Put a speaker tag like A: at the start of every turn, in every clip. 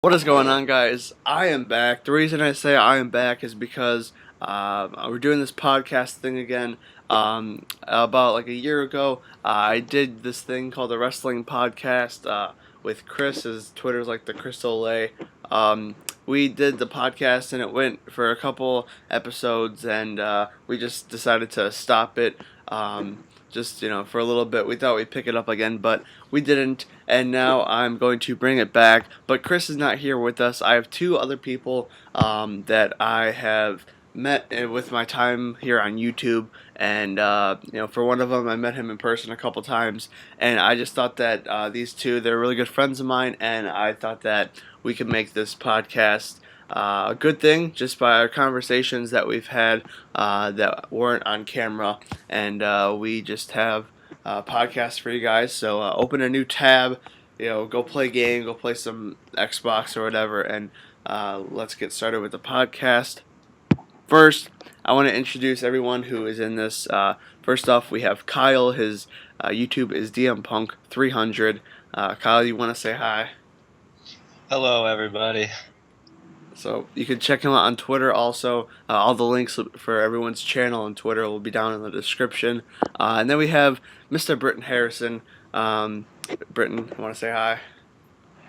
A: What is going on, guys? I am back. The reason I say I am back is because we're doing this podcast thing again. About like a year ago, I did this thing called the Wrestling Podcast with Chris. His Twitter's like the Crystal Lay. We did the podcast and it went for a couple episodes, and we just decided to stop it. Just for a little bit. We thought we'd pick it up again, but we didn't, and now I'm going to bring it back. But Chris is not here with us. I have two other people that I have met with my time here on YouTube, and for one of them, I met him in person a couple times, and I just thought that these two, they're really good friends of mine, and I thought that we could make this podcast a good thing just by our conversations that we've had that weren't on camera, and we just have podcasts for you guys. So open a new tab, go play a game, go play some Xbox or whatever, and let's get started with the podcast. First, I want to introduce everyone who is in this. First off, we have Kyle. His YouTube is DMPunk300. Kyle, you want to say hi?
B: Hello, everybody.
A: So you can check him out on Twitter also. All the links for everyone's channel on Twitter will be down in the description. And then we have Mr. Brittin Harrison. Brittin, you want to say hi?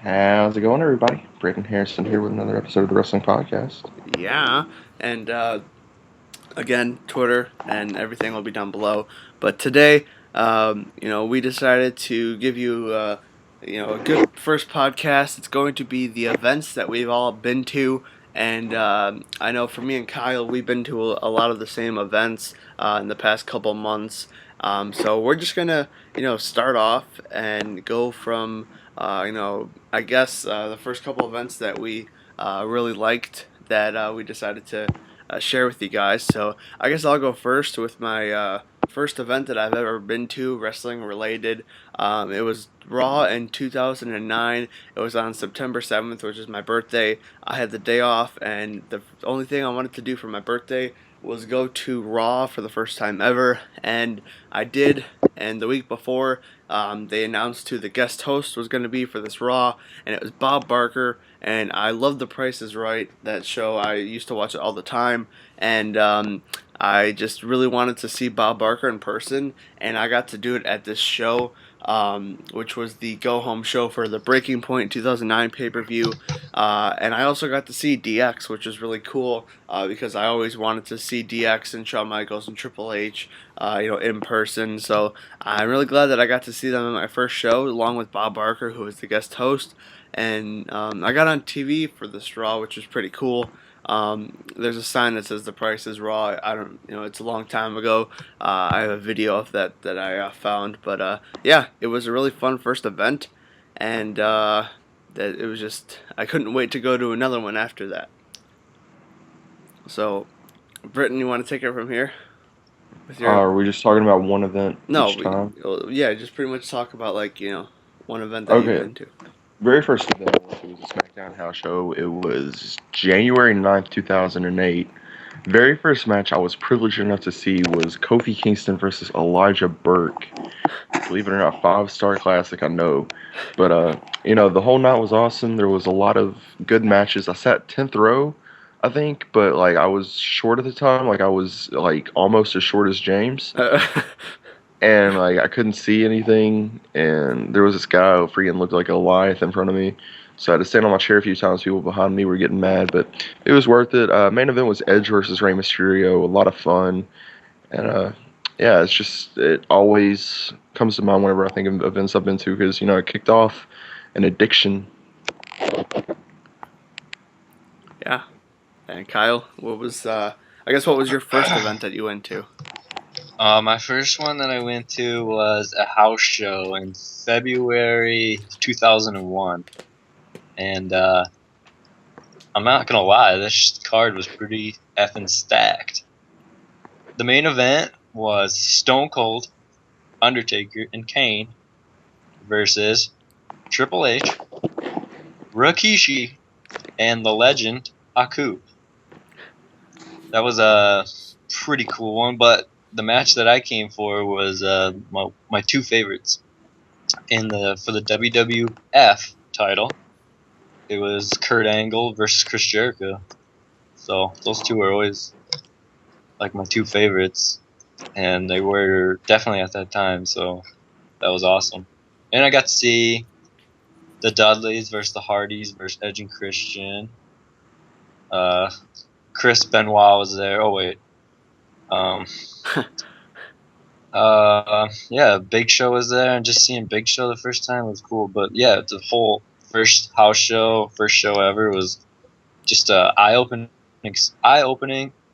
C: How's it going, everybody? Brittin Harrison here with another episode of the Wrestling Podcast.
A: Yeah, and again, Twitter and everything will be down below. But today, we decided to give you a good first podcast. It's going to be the events that we've all been to, and I know for me and Kyle, we've been to a lot of the same events in the past couple months. So we're just gonna, start off and go from, I guess the first couple events that we really liked that we decided to share with you guys. So I guess I'll go first with my first event that I've ever been to, wrestling related. It was Raw in 2009. It was on September 7th, which is my birthday. I had the day off, and the only thing I wanted to do for my birthday was go to Raw for the first time ever, and I did. And the week before, they announced who the guest host was going to be for this Raw, and it was Bob Barker. And I love The Price is Right, that show. I used to watch it all the time, and I just really wanted to see Bob Barker in person, and I got to do it at this show, which was the go-home show for the Breaking Point 2009 pay-per-view, and I also got to see DX, which was really cool, because I always wanted to see DX and Shawn Michaels and Triple H, in person, so I'm really glad that I got to see them in my first show, along with Bob Barker, who was the guest host, and I got on TV for this Raw, which was pretty cool. There's a sign that says The Price is Raw. I don't, it's a long time ago. I have a video of that I found, but yeah, it was a really fun first event, and that it was just, I couldn't wait to go to another one after that. So, Brittin, you want to take it from here?
C: Are we just talking about one event each time?
A: Yeah, just pretty much talk about one event that you've been to.
C: Very first event I went to was a SmackDown house show. It was January 9th, 2008. Very first match I was privileged enough to see was Kofi Kingston versus Elijah Burke. Believe it or not, 5-star classic, I know. But, the whole night was awesome. There was a lot of good matches. I sat 10th row, I think, but, I was short at the time. I was, almost as short as James. And, I couldn't see anything, and there was this guy who freaking looked like a Goliath in front of me, so I had to stand on my chair a few times. People behind me were getting mad, but it was worth it. Main event was Edge versus Rey Mysterio, a lot of fun, and, yeah, it always comes to mind whenever I think of events I've been to, because, it kicked off an addiction.
A: Yeah. And Kyle, what was your first event that you went to?
B: My first one that I went to was a house show in February 2001. And I'm not going to lie, this card was pretty effing stacked. The main event was Stone Cold, Undertaker, and Kane versus Triple H, Rikishi, and the legend Aku. That was a pretty cool one, but the match that I came for was my two favorites for the WWF title. it was Kurt Angle versus Chris Jericho. So those two were always like my two favorites, and they were definitely at that time. So that was awesome. And I got to see the Dudleys versus the Hardys versus Edge and Christian. Chris Benoit was there. Oh wait. Um, yeah, Big Show was there, and just seeing Big Show the first time was cool. But yeah, the whole first house show, first show ever was just a eye-opening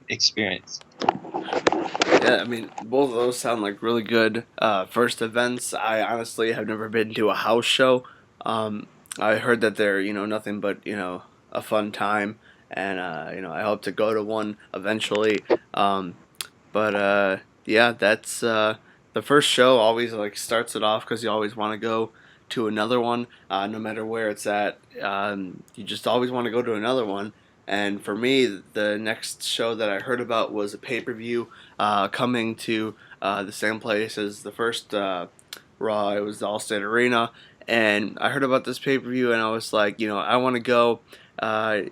B: experience.
A: Yeah, I mean, both of those sound like really good first events. I honestly have never been to a house show. Um, I heard that they're, nothing but, a fun time. And, I hope to go to one eventually. But yeah, that's the first show always like starts it off because you always want to go to another one, no matter where it's at. You just always want to go to another one. And for me, the next show that I heard about was a pay per view coming to the same place as the first Raw. It was the Allstate Arena, and I heard about this pay per view, and I was like, I want to go. The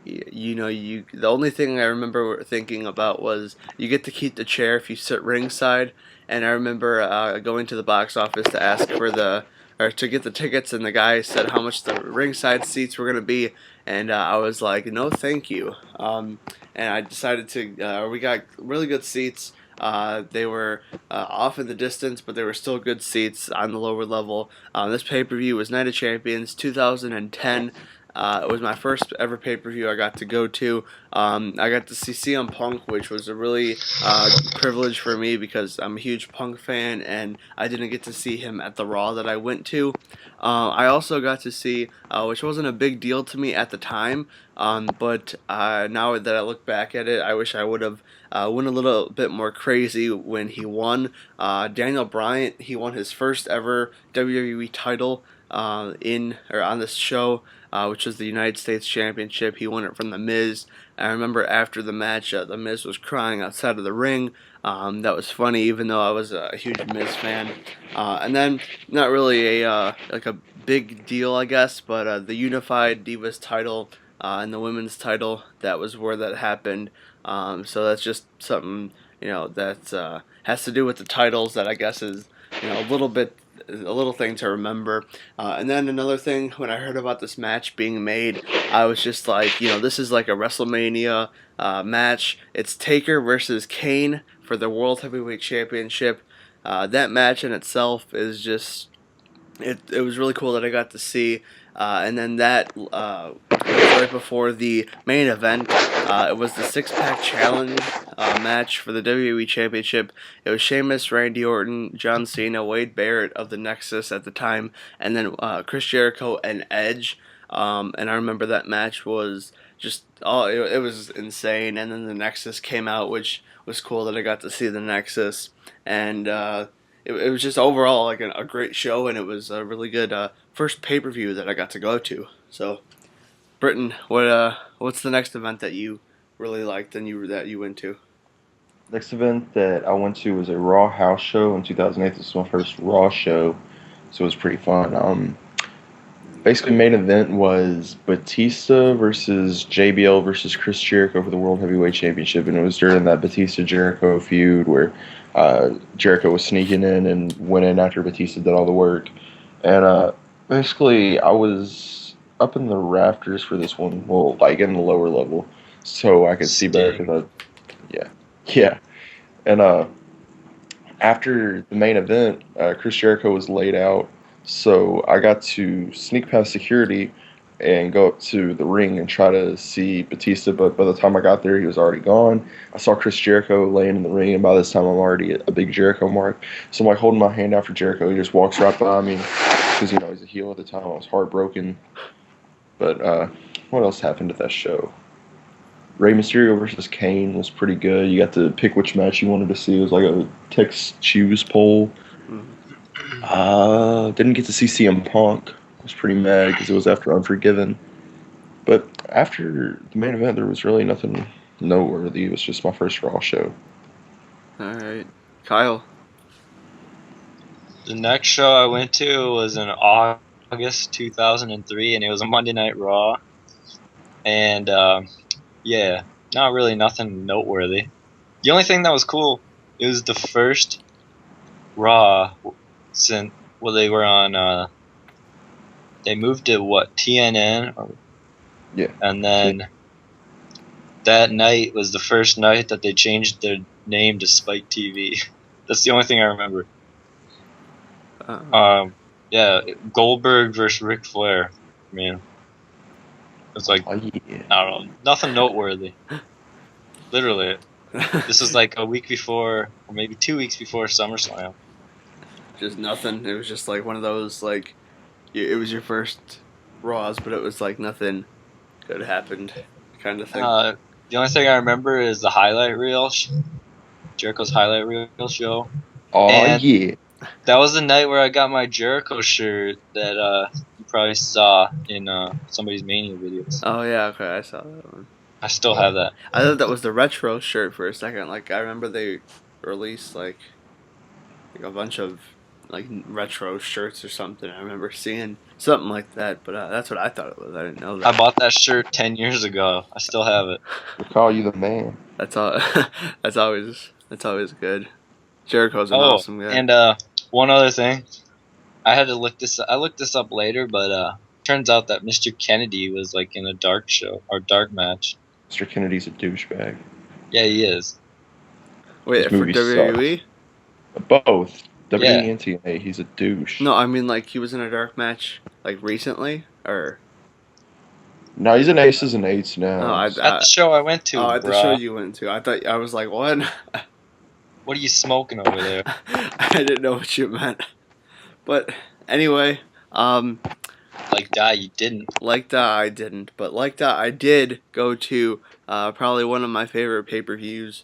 A: only thing I remember thinking about was you get to keep the chair if you sit ringside, and I remember going to the box office to ask for or to get the tickets, and the guy said how much the ringside seats were gonna be, and I was like, no, thank you. And I decided to. We got really good seats. They were off in the distance, but they were still good seats on the lower level. This pay per view was Night of Champions 2010. It was my first ever pay per view I got to go to. I got to see CM Punk, which was a really privilege for me because I'm a huge Punk fan, and I didn't get to see him at the Raw that I went to. I also got to see, which wasn't a big deal to me at the time, but now that I look back at it, I wish I would have went a little bit more crazy when he won. Daniel Bryan, he won his first ever WWE title on this show, which was the United States Championship. He won it from The Miz. I remember after the match, The Miz was crying outside of the ring. That was funny, even though I was a huge Miz fan. And then, not really like a big deal, I guess, but the Unified Divas title and the women's title, that was where that happened. So that's just something that has to do with the titles that I guess is a little thing to remember. And then another thing, when I heard about this match being made, I was just like, this is like a WrestleMania match. It's Taker versus Kane for the World Heavyweight Championship. That match in itself is just it was really cool that I got to see. And then that was right before the main event. It was the Six Pack Challenge match for the WWE Championship. It was Sheamus, Randy Orton, John Cena, Wade Barrett of the Nexus at the time, and then Chris Jericho and Edge. And I remember that match was just it was insane. And then the Nexus came out, which was cool that I got to see the Nexus. And it was just overall like a great show, and it was a really good first pay per view that I got to go to. So, Brittin, what's the next event that you really liked and that you went to?
C: Next event that I went to was a Raw house show in 2008. This was my first Raw show, so it was pretty fun. Basically, main event was Batista versus JBL versus Chris Jericho for the World Heavyweight Championship, and it was during that Batista Jericho feud where Jericho was sneaking in and went in after Batista did all the work. And basically, I was up in the rafters for this one, well, like in the lower level, so I could see better. Yeah, yeah. And after the main event, Chris Jericho was laid out, so I got to sneak past security and go up to the ring and try to see Batista. But by the time I got there, he was already gone. I saw Chris Jericho laying in the ring, and by this time, I'm already a big Jericho mark. So I'm like holding my hand out for Jericho. He just walks right by me because he's a heel at the time. I was heartbroken. But what else happened at that show? Rey Mysterio versus Kane was pretty good. You got to pick which match you wanted to see. It was like a text choose poll. Didn't get to see CM Punk. I was pretty mad because it was after Unforgiven. But after the main event, there was really nothing noteworthy. It was just my first Raw show.
A: All right, Kyle.
B: The next show I went to was in August 2003, and it was a Monday Night Raw. and yeah, not really nothing noteworthy. The only thing that was cool, it was the first Raw since they were on. They moved to what, TNN,
C: Yeah.
B: and then that night was the first night that they changed their name to Spike TV. That's the only thing I remember. Yeah, Goldberg versus Ric Flair. Man, it's like,
C: Oh yeah.
B: I don't know, nothing noteworthy. Literally, this was like a week before, or maybe 2 weeks before SummerSlam.
A: Just nothing. It was just like one of those like it was your first Raws, but it was like nothing good happened kind of thing.
B: The only thing I remember is the highlight reel, Jericho's highlight reel show.
C: Oh
B: And
C: yeah.
B: that was the night where I got my Jericho shirt that you probably saw in somebody's Mania videos.
A: Oh yeah, okay, I saw that one.
B: I still have that.
A: I thought that was the retro shirt for a second. Like I remember they released like a bunch of like retro shirts or something. I remember seeing something like that, but that's what I thought it was. I didn't know that.
B: I bought that shirt 10 years ago. I still have it.
C: We call you the man.
A: That's all. that's always good. Jericho's an awesome guy.
B: And one other thing, I had to look this. I looked this up later, but turns out that Mr. Kennedy was like in a dark show or dark match.
C: Mr. Kennedy's a douchebag.
B: Yeah, he is.
A: Wait,
C: This
A: for
C: movie
A: WWE?
C: Both. WWE
B: Yeah.
C: and TNA, he's a douche.
A: No, I mean like he was in a dark match like recently, or
C: No, he's an Aces and Eights now.
A: no?
B: At the show I went to,
A: at the
B: bruh.
A: show you went to. I was like, what?
B: What are you smoking over there?
A: I didn't know what you meant. But anyway,
B: Like, die, you didn't.
A: like that I didn't, but like that I did go to probably one of my favorite pay-per-views,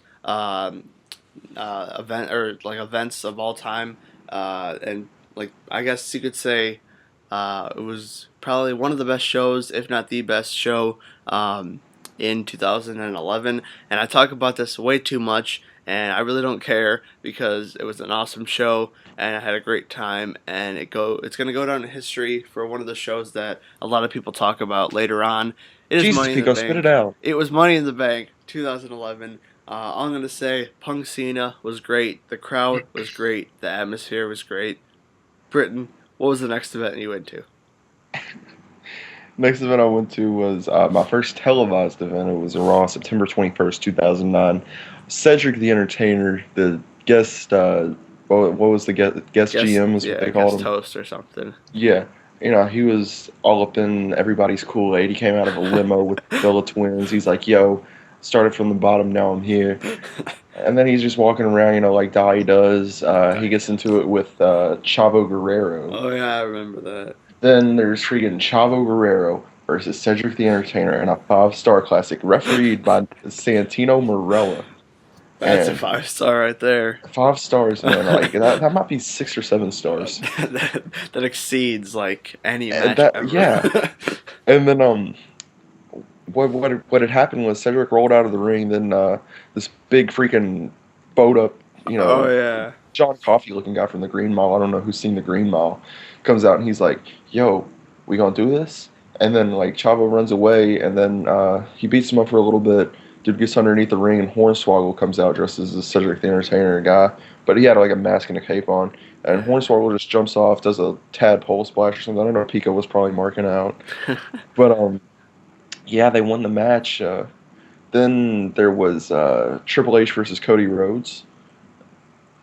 A: events of all time, and like I guess you could say it was probably one of the best shows, if not the best show, in 2011. And I talk about this way too much, and I really don't care because it was an awesome show and I had a great time. And it's gonna go down in history for one of the shows that a lot of people talk about later on. It is
C: Jesus,
A: Money in the
C: Pico,
A: Bank.
C: spit it out.
A: It was Money in the Bank 2011. All I'm gonna say, Punk Cena was great. The crowd was great. The atmosphere was great. Brittin, what was the next event you went to?
C: Next event I went to was my first televised event. It was a Raw, September 21st, 2009. Cedric the Entertainer, the guest, what was the guest GM is what they called
A: guest
C: him?
A: host or something.
C: Yeah. You know, he was all up in everybody's Kool-Aid. He came out of a limo with the Villa Twins. He's like, yo, started from the bottom, now I'm here. And then he's just walking around, you know, like Dai does. He gets into it with Chavo Guerrero.
A: Oh yeah, I remember that.
C: Then there's freaking Chavo Guerrero versus Cedric the Entertainer in a 5-star classic, refereed by Santino Marella.
A: That's a
C: And
A: 5-star right there.
C: 5 stars, man. Like that might be 6 or 7 stars.
A: that exceeds like any match
C: That-
A: ever.
C: yeah. And then what had happened was Cedric rolled out of the ring. Then this big freaking boat up, you know,
A: Oh yeah.
C: John Coffey looking guy from the Green Mile. I don't know who's seen the Green Mile. Comes out and he's like, "Yo, we gonna do this?" And then like Chavo runs away, and then he beats him up for a little bit. Dude gets underneath the ring, and Hornswoggle comes out dressed as the Cedric the Entertainer guy, but he had like a mask and a cape on. And Hornswoggle just jumps off, does a tadpole splash or something. I don't know. Pico was probably marking out, but yeah, they won the match. Then there was Triple H versus Cody Rhodes.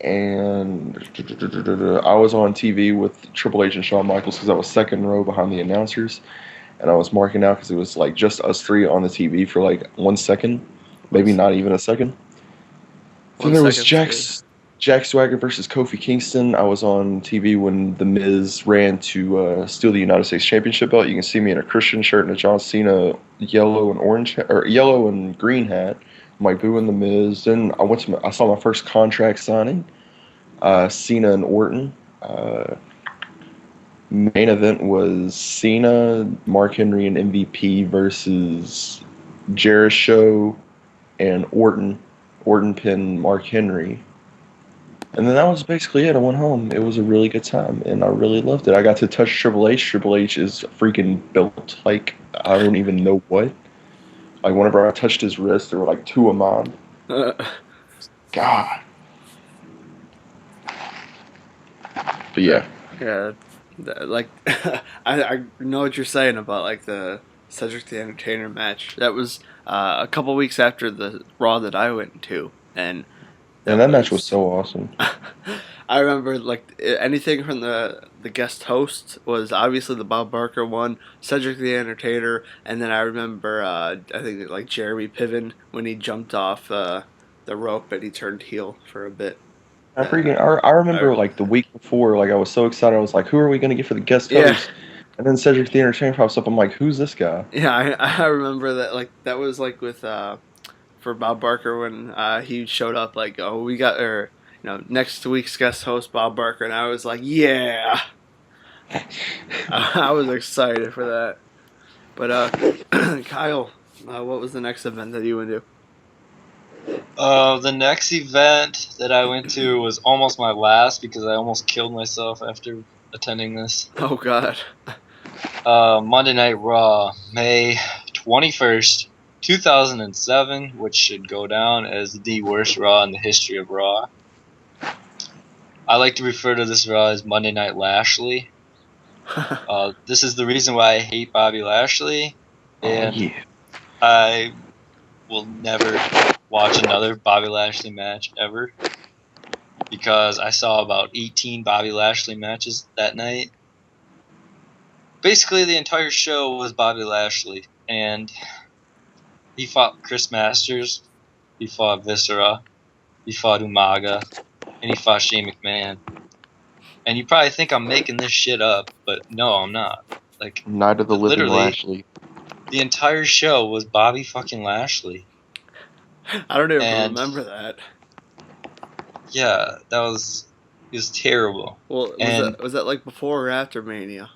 C: And I was on TV with Triple H and Shawn Michaels because I was second row behind the announcers, and I was marking out because it was like just us three on the TV for like 1 second, maybe not even a second. Then there was Jack Swagger versus Kofi Kingston. I was on TV when The Miz ran to steal the United States Championship belt. You can see me in a Christian shirt and a John Cena yellow and green hat. Mike Boo and The Miz. Then I saw my first contract signing. Cena and Orton. Main event was Cena, Mark Henry, and MVP versus Jericho and Orton. Orton pinned Mark Henry. And then that was basically it. I went home. It was a really good time, and I really loved it. I got to touch Triple H. Triple H is freaking built like I don't even know what. Like whenever I touched his wrist, there were like two of mine. God. But
A: that,
C: yeah,
A: yeah, like I know what you're saying about like the Cedric the Entertainer match. That was a couple weeks after the Raw that I went to, and
C: and
A: that
C: that match was
A: was.
C: so awesome.
A: I remember like anything from the guest host was obviously the Bob Barker one, Cedric the Entertainer, and then I remember I think like Jeremy Piven when he jumped off the rope and he turned heel for a bit. Uh,
C: I
A: I
C: remember like the week before, like I was so excited. I was like, "Who are we gonna get for the guest
A: yeah.
C: host?" And then Cedric the Entertainer pops up. I'm like, "Who's this guy?"
A: Yeah, I remember that like that was like with for Bob Barker when he showed up like oh we got or next week's guest host Bob Barker and I was like yeah I was excited for that. But Kyle, what was the next event that you went to?
B: The next event that I went to was almost my last because I almost killed myself after attending this.
A: Oh God.
B: Monday Night Raw, May 21st, 2007, which should go down as the worst Raw in the history of Raw. I like to refer to this Raw as Monday Night Lashley. This is the reason why I hate Bobby Lashley,
C: Oh
B: and
C: yeah.
B: I will never watch another Bobby Lashley match ever because I saw about 18 Bobby Lashley matches that night. Basically, the entire show was Bobby Lashley, and he fought Chris Masters, he fought Viscera, he fought Umaga, and he fought Shane McMahon. And you probably think I'm making this shit up, but no, I'm not. Like,
C: Night of the Living
B: literally,
C: Lashley.
B: the entire show was Bobby fucking Lashley.
A: I don't even
B: And
A: remember that.
B: yeah, it was terrible.
A: Well,
B: And
A: was that like before or after Mania?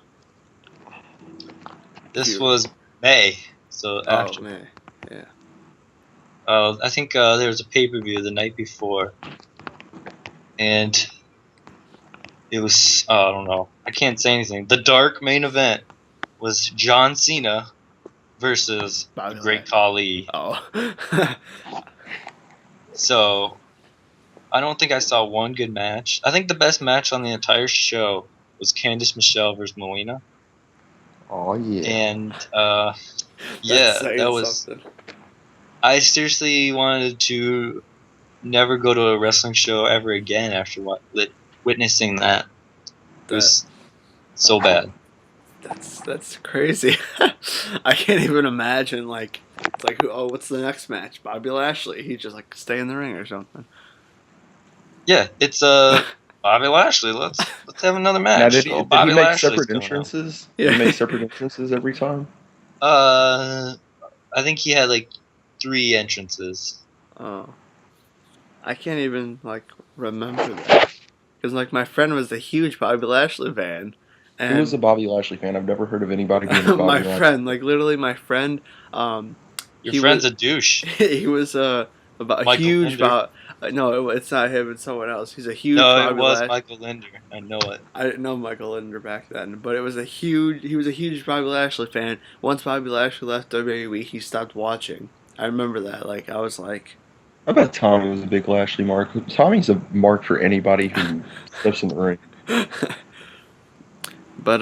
B: this was May, so
A: Oh
B: after.
A: man, yeah.
B: I think there was a pay-per-view the night before, and it was I don't know. I can't say anything. The dark main event was John Cena versus the
A: Bobby
B: Great Khali.
A: Oh.
B: So I don't think I saw one good match. I think the best match on the entire show was Candice Michelle versus Melina.
C: Oh yeah.
B: And
A: That's
B: yeah, that
A: saying
B: was.
A: something.
B: I seriously wanted to never go to a wrestling show ever again after witnessing that. It
A: That
B: was so bad.
A: that's crazy. I can't even imagine like it's like oh what's the next match? Bobby Lashley. He just like stay in the ring or something.
B: Yeah, it's Bobby Lashley. Let's have another
C: Now,
B: match.
C: did he,
B: Oh,
C: did he
B: Bobby
C: make
B: Lashley's
C: separate
B: coming out.
C: entrances?
A: Yeah.
C: Did he make separate entrances every time?
B: I think he had like 3 entrances.
A: Oh. I can't even like remember that because like my friend was a huge Bobby Lashley fan,
C: Who is
A: and
C: a Bobby Lashley fan? I've never heard of anybody being a Bobby
A: my
C: Lashley.
A: friend, like literally my friend,
B: Your
A: he
B: friend's
A: was
B: a douche.
A: he was about a
B: Michael
A: huge
B: Linder.
A: about no it's not him it's someone else. He's a huge
B: No, it
A: Bobby
B: was
A: Lash.
B: Michael Linder. I know it.
A: I didn't know Michael Linder back then, but it was a huge. He was a huge Bobby Lashley fan. Once Bobby Lashley left WWE, he stopped watching. I remember that. Like I was like,
C: I bet Tommy was a big Lashley mark. Tommy's a mark for anybody who steps in the ring.
A: but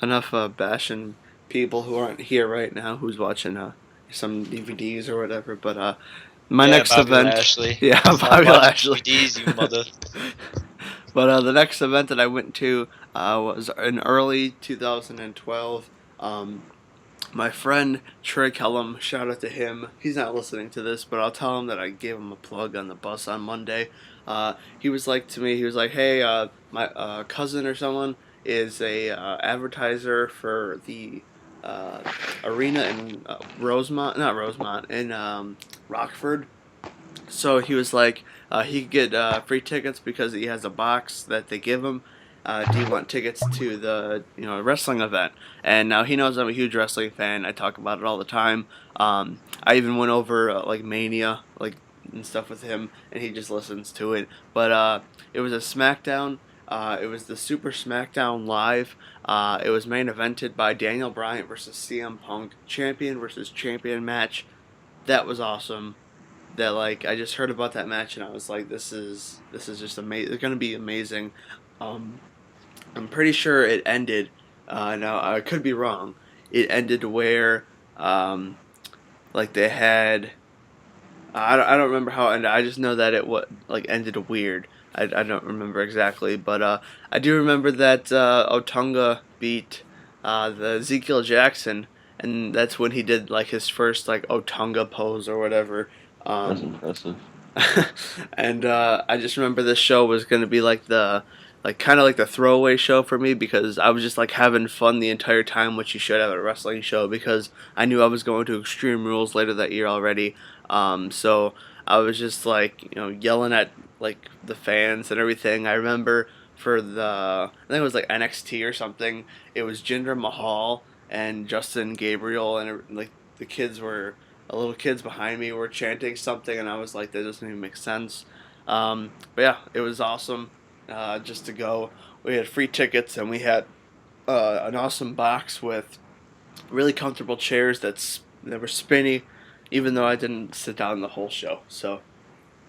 A: enough bashing people who aren't here right now. Who's watching some DVDs or whatever. But my
B: Yeah,
A: next
B: Bobby
A: event,
B: Lashley.
A: yeah,
B: Stop
A: Bobby
B: watching
A: Lashley.
B: DVDs, you mother.
A: But the next event that I went to was in early 2012. My friend Trey Kellum, shout out to him. He's not listening to this, but I'll tell him that I gave him a plug on the bus on Monday. He was like to me, he was like, "Hey, my cousin or someone is a advertiser for the arena in Rosemont, not Rosemont, in Rockford." So he was like, he could get free tickets because he has a box that they give him. Do you want tickets to the wrestling event? And now he knows I'm a huge wrestling fan. I talk about it all the time. I even went over like Mania like and stuff with him, and he just listens to it. But it was a SmackDown. It was the Super SmackDown Live. It was main evented by Daniel Bryan versus CM Punk, champion versus champion match. that was awesome. That like I just heard about that match and I was like, this is just amazing. It's gonna be amazing. Um, I'm pretty sure it ended. Now I could be wrong. It ended where like they had. I don't remember how it ended. I just know that it like ended weird. I don't remember exactly, but I do remember that Otunga beat the Ezekiel Jackson, and that's when he did like his first like Otunga pose or whatever.
C: That's
A: Um,
C: impressive.
A: and I just remember this show was gonna be like the like kind of like the throwaway show for me because I was just like having fun the entire time, which you should have at a wrestling show because I knew I was going to Extreme Rules later that year already. So I was just like yelling at like the fans and everything. I remember for the I think it was like NXT or something. It was Jinder Mahal and Justin Gabriel and like the kids were little kids behind me were chanting something, and I was like, that doesn't even make sense. But yeah, it was awesome just to go. We had free tickets, and we had an awesome box with really comfortable chairs that were spinny, even though I didn't sit down the whole show. So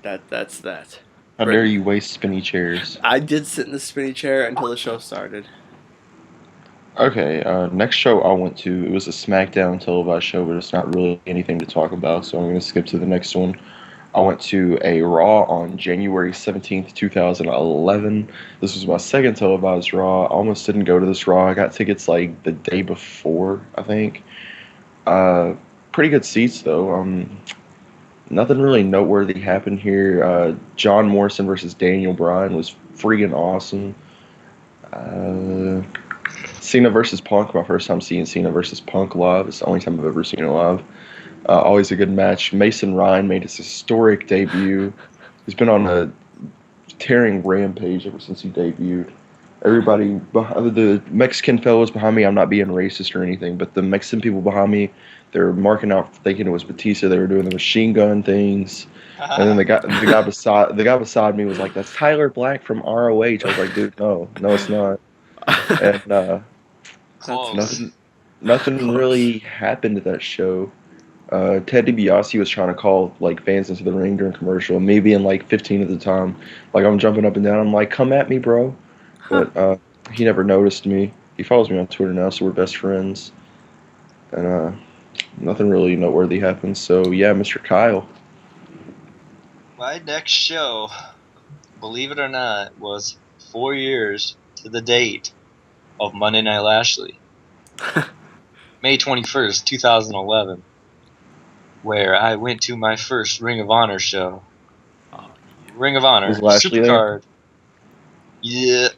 A: that's that.
C: How dare
A: Brittin,
C: you waste spinny chairs?
A: I did sit in the spinny chair until the show started.
C: Okay, next show I went to, it was a SmackDown televised show, but it's not really anything to talk about, so I'm going to skip to the next one. I went to a Raw on January 17th, 2011. This was my second televised Raw. I almost didn't go to this Raw. I got tickets like the day before, I think. Uh, Pretty good seats, though. Nothing really noteworthy happened here. John Morrison versus Daniel Bryan was freaking awesome. Uh, Cena versus Punk, my first time seeing Cena versus Punk live. It's the only time I've ever seen it live. Always a good match. Mason Ryan made his historic debut. He's been on a tearing rampage ever since he debuted. Everybody, the Mexican fellows behind me, I'm not being racist or anything, but the Mexican people behind me, they're marking out thinking it was Batista. They were doing the machine gun things. And then the guy beside me was like, "That's Tyler Black from ROH." I was like, "Dude, no, no, it's not." And
A: That's
B: Close.
C: nothing, nothing
A: close.
C: really happened at that show. Ted DiBiase was trying to call like fans into the ring during commercial, me being like 15 at the time. Like I'm jumping up and down. I'm like, "Come at me, bro!"
A: Huh.
C: But he never noticed me. He follows me on Twitter now, so we're best friends. And nothing really noteworthy happened. So yeah, Mr. Kyle.
B: My next show, believe it or not, was 4 years to the date of Monday Night Lashley, May 21st, 2011, where I went to my first Ring of Honor show.
A: Oh,
B: Ring of Honor,
C: Was Lashley there?
B: Supercard. Yeah,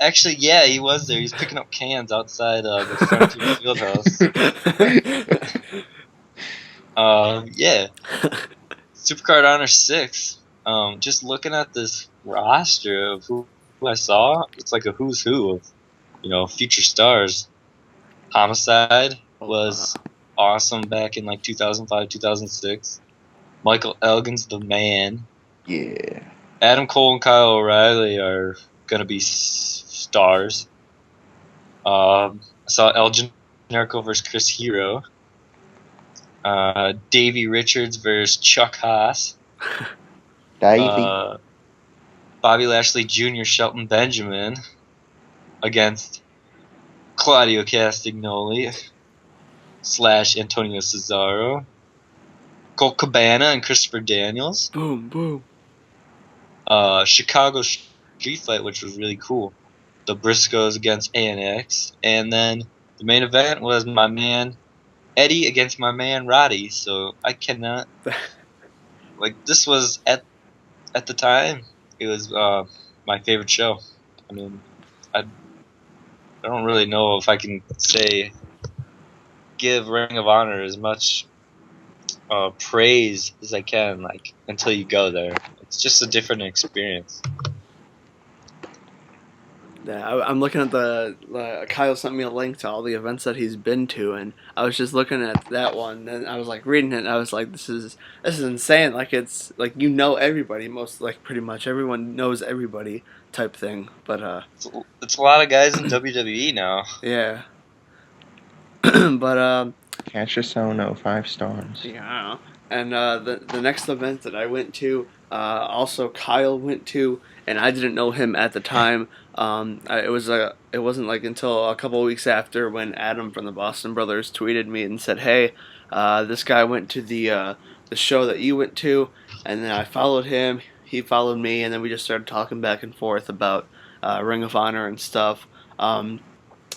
B: actually, yeah, he was there. He's picking up cans outside the Frontier Fieldhouse. Yeah, Supercard Honor 6. Just looking at this roster of who I saw, it's like a who's who of future stars. Homicide was awesome back in like 2005, 2006. Michael Elgin's the man.
C: Yeah.
B: Adam Cole and Kyle O'Reilly are gonna be stars. I saw El Generico versus Chris Hero. Davey Richards versus Chuck Haas.
C: Davey.
B: Bobby Lashley Jr. Shelton Benjamin against Claudio Castagnoli / Antonio Cesaro. Colt Cabana and Christopher Daniels.
A: Boom, boom.
B: Chicago Street Fight, which was really cool. The Briscoes against ANX. And then the main event was my man Eddie against my man Roddy. So I cannot... this was, at the time, it was my favorite show. I mean, I don't really know if I can give Ring of Honor as much praise as I can, until you go there. It's just a different experience.
A: Yeah, I'm looking at Kyle sent me a link to all the events that he's been to, and I was just looking at that one, and I was like reading it, and I was like, this is insane. Like it's like everybody, most like pretty much everyone knows everybody type thing. But
B: It's a lot of guys in WWE now.
A: yeah. But
C: Cassius Ono, 5 stars.
A: Yeah, I don't know. And the next event that I went to, also Kyle went to, and I didn't know him at the time. It wasn't like until a couple of weeks after when Adam from the Boston Brothers tweeted me and said, "Hey, this guy went to the show that you went to," and then I followed him. He followed me, and then we just started talking back and forth about Ring of Honor and stuff.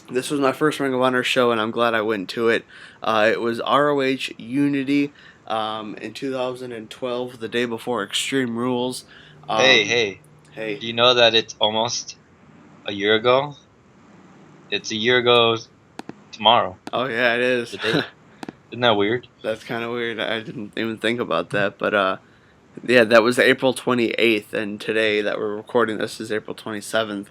A: This was my first Ring of Honor show, and I'm glad I went to it. It was ROH Unity in 2012, the day before Extreme Rules.
B: Hey,
A: Hey.
B: do you know that it's almost a year ago? It's a year ago tomorrow.
A: Oh yeah, it is.
B: The date. Isn't that weird?
A: That's kind of weird. I didn't even think about that, but yeah, that was April 28th, and today that we're recording this is April 27th.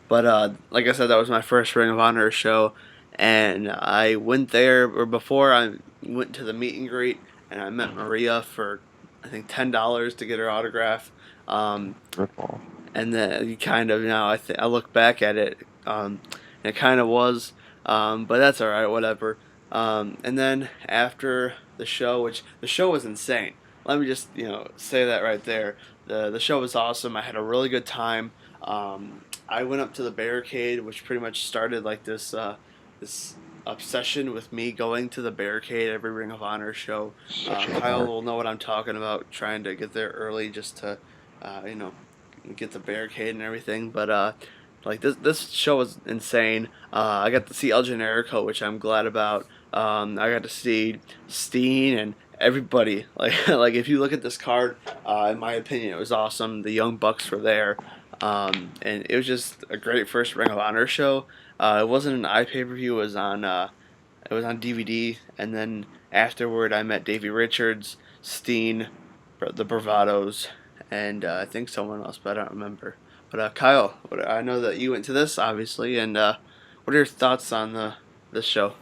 A: But like I said, that was my first Ring of Honor show, and I went there, or before I went to the meet and greet, and I met Maria for, I think, $10 to get her autograph.
C: Rip-off.
A: And then you kind of, I look back at it, it kind of was, but that's all right, whatever. And then after the show, which the show was insane. Let me just say that right there. The show was awesome. I had a really good time. I went up to the barricade, which pretty much started like this obsession with me going to the barricade every Ring of Honor show.
C: Such a
A: Kyle
C: mark.
A: will know what I'm talking about. Trying to get there early just to, you know, get the barricade and everything. But like this show was insane. I got to see El Generico, which I'm glad about. I got to see Steen and everybody. Like if you look at this card, in my opinion, it was awesome. The Young Bucks were there, and it was just a great first Ring of Honor show. It wasn't an iPay-per-view. It was on DVD, and then afterward, I met Davey Richards, Steen, the Bravados, and I think someone else, but I don't remember. But Kyle, I know that you went to this, obviously, and what are your thoughts on this show?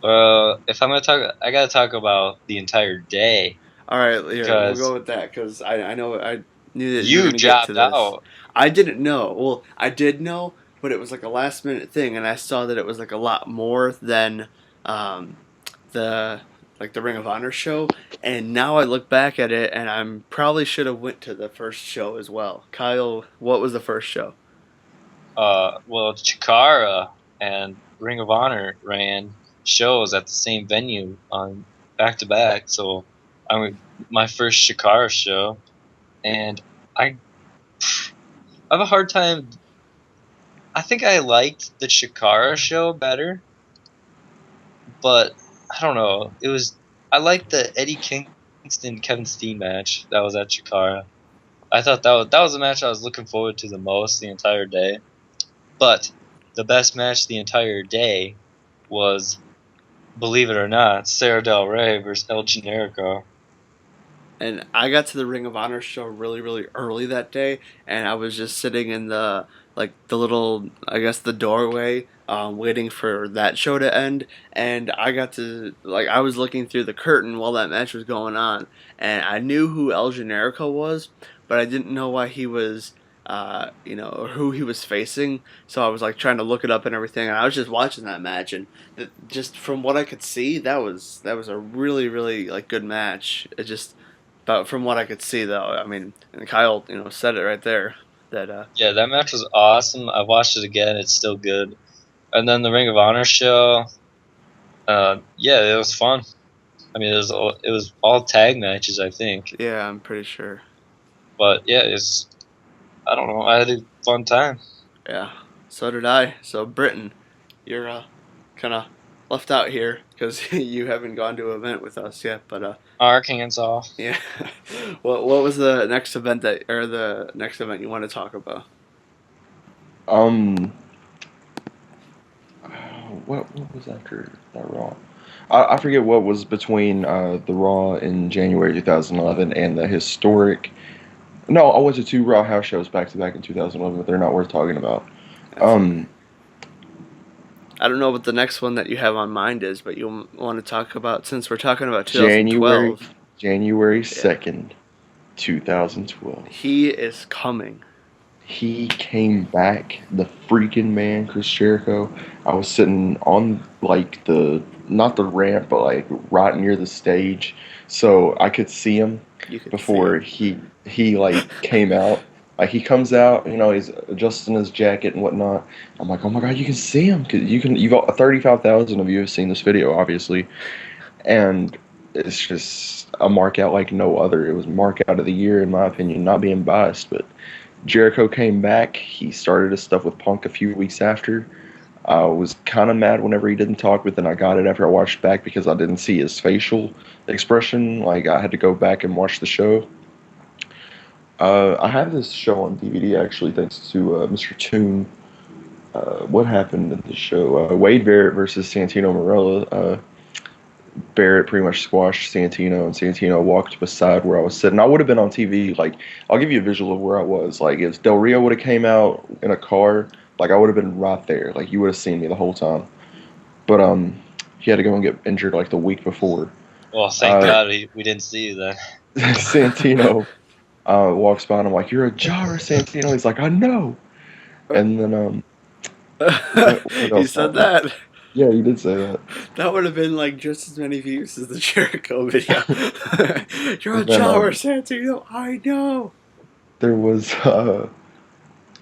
B: If I'm gonna talk, I gotta talk about the entire day
A: All right, here we'll
B: because
A: go with that because I know I knew that you were
B: you
A: gonna get to
B: dropped
A: this.
B: out.
A: I didn't know. Well, I did know, but it was like a last minute thing, and I saw that it was like a lot more than um, the the Ring of Honor show. And now I look back at it, and I'm probably should have went to the first show as well. Kyle, what was the first show?
B: Well, Chikara and Ring of Honor ran shows at the same venue on back to back. So I went my first Chikara show, and I have a hard time. I think I liked the Chikara show better, but I don't know. I liked the Eddie Kingston Kevin Steen match that was at Chikara. I thought that was the match I was looking forward to the most the entire day. But the best match the entire day was, believe it or not, Sarah Del Rey versus El Generico.
A: And I got to the Ring of Honor show really, really early that day, and I was just sitting in the little, I guess, the doorway, waiting for that show to end. And I got to I was looking through the curtain while that match was going on, and I knew who El Generico was, but I didn't know why he was. Or who he was facing, so I was like trying to look it up and everything, and I was just watching that match, and just from what I could see, that was a really, really like good match. It just but from what I could see, though, I mean, and Kyle, said it right there that
B: Yeah, that match was awesome. I watched it again. It's still good. And then the Ring of Honor show, yeah, it was fun. I mean, it was all tag matches, I think.
A: yeah, I'm pretty sure.
B: But yeah, I don't know. I had a fun time.
A: Yeah, so did I. So Brittin, you're kind of left out here because you haven't gone to an event with us yet. But
B: Arkansas.
A: yeah, what was the next event the next event you want to talk about?
C: Um, what was after that Raw? I forget what was between the Raw in January 2011 and the historic. No, I went to 2 Raw house shows back to back in 2011, but they're not worth talking about. Um,
A: I don't know what the next one that you have on mind is, but you want to talk about since we're talking about
C: January
A: 2012.
C: January 2nd, 2012.
A: He is coming.
C: he came back, the freaking man, Chris Jericho. I was sitting on like the not the ramp, but like right near the stage, so I could see him
A: You could see
C: before
A: him.
C: he like came out. Like he comes out, he's adjusting his jacket and whatnot. I'm like, oh my god, you can see him because you've 35,000 of you have seen this video, obviously, and it's just a mark out like no other. It was mark out of the year in my opinion, not being biased, but Jericho came back. He started his stuff with Punk a few weeks after. I was kind of mad whenever he didn't talk, but then I got it after I watched back because I didn't see his facial expression. Like, I had to go back and watch the show. I have this show on DVD, actually, thanks to Mr. Toon. What happened in the show? Wade Barrett versus Santino Marella. Barrett pretty much squashed Santino, and Santino walked beside where I was sitting. I would have been on TV. Like, I'll give you a visual of where I was. Like, if Del Rio would have came out in a car, like I would have been right there. Like, you would have seen me the whole time. But he had to go and get injured like the week before.
B: Well, thank God we didn't see you then.
C: Santino walks by and I'm like, "You're a jobber, Santino." He's like, "I know." And then what
A: You
C: else
A: said
C: happened?
A: that.
C: Yeah, you did say that.
A: That would have been like just as many views as the Jericho video. You're a
C: And then
A: jobber, Santino. I know.
C: there was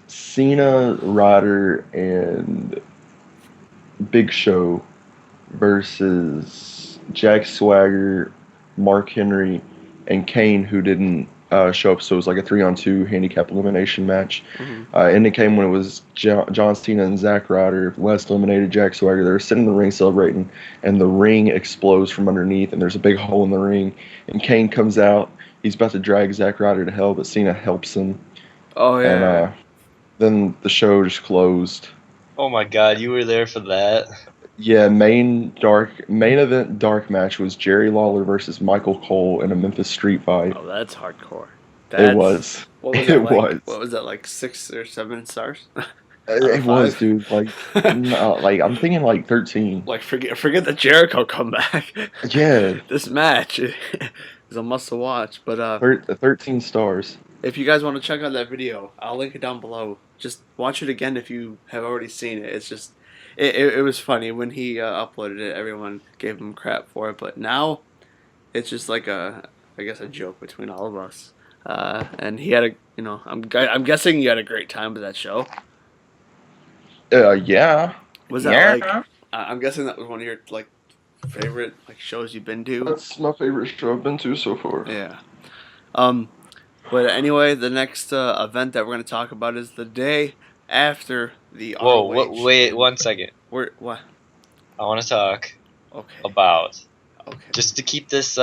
C: Cena, Ryder, and Big Show versus Jack Swagger, Mark Henry, and Kane, who didn't show up. So it was like a 3-on-2 handicap elimination match.
A: Mm-hmm.
C: And it came when it was John Cena and Zack Ryder. West eliminated Jack Swagger. They were sitting in the ring celebrating, and the ring explodes from underneath, and there's a big hole in the ring. And Kane comes out. He's about to drag Zack Ryder to hell, but Cena helps him.
A: Oh
C: And
A: yeah.
C: then the show just closed.
B: Oh my God, you were there for that.
C: Yeah, main event dark match was Jerry Lawler versus Michael Cole in a Memphis Street fight.
A: Oh, that's hardcore.
C: It
A: That's
C: was.
A: what was that
C: It
A: like?
C: was.
A: What was that like? 6 or 7 stars out of
C: It was,
A: five.
C: dude. Like, no, like I'm thinking like 13.
A: Like forget the Jericho comeback.
C: Yeah,
A: This match is a must watch. But
C: 13 stars.
A: if you guys want to check out that video, I'll link it down below. Just watch it again if you have already seen it. It's just it was funny when he uploaded it. Everyone gave him crap for it, but now it's just like I guess a joke between all of us. And he had I'm guessing you had a great time with that show.
C: Yeah.
A: Was that
C: Yeah.
A: like? I'm guessing that was one of your like favorite like shows you've been to.
C: That's my favorite show I've been to so far.
A: Yeah. Um. But anyway, the next event that we're going to talk about is the day after the
B: Whoa,
A: ROH.
B: wait 1 second.
A: What?
B: I want to talk
A: Okay.
B: about,
A: Okay.
B: just to keep this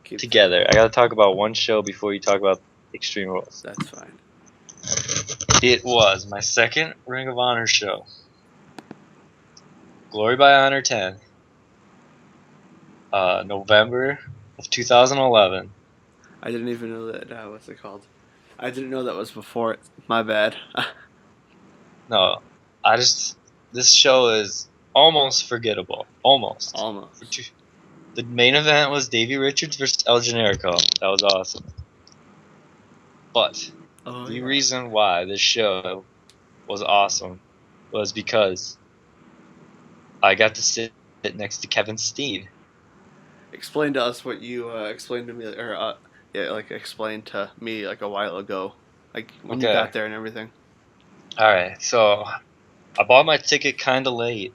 A: Keep-
B: together, I gotta talk about one show before you talk about Extreme Rules.
A: That's fine.
B: It was my second Ring of Honor show. Glory by Honor 10. November of 2011.
A: I didn't even know that. What's it called? I didn't know that was before it. My bad.
B: No, this show is almost forgettable. Almost.
A: Almost.
B: The main event was Davey Richards versus El Generico. That was awesome. But the reason why this show was awesome was because I got to sit next to Kevin Steen.
A: Explain to us what you explained to me, or explained to me like a while ago, like when you got there and everything.
B: Alright, so I bought my ticket kinda late,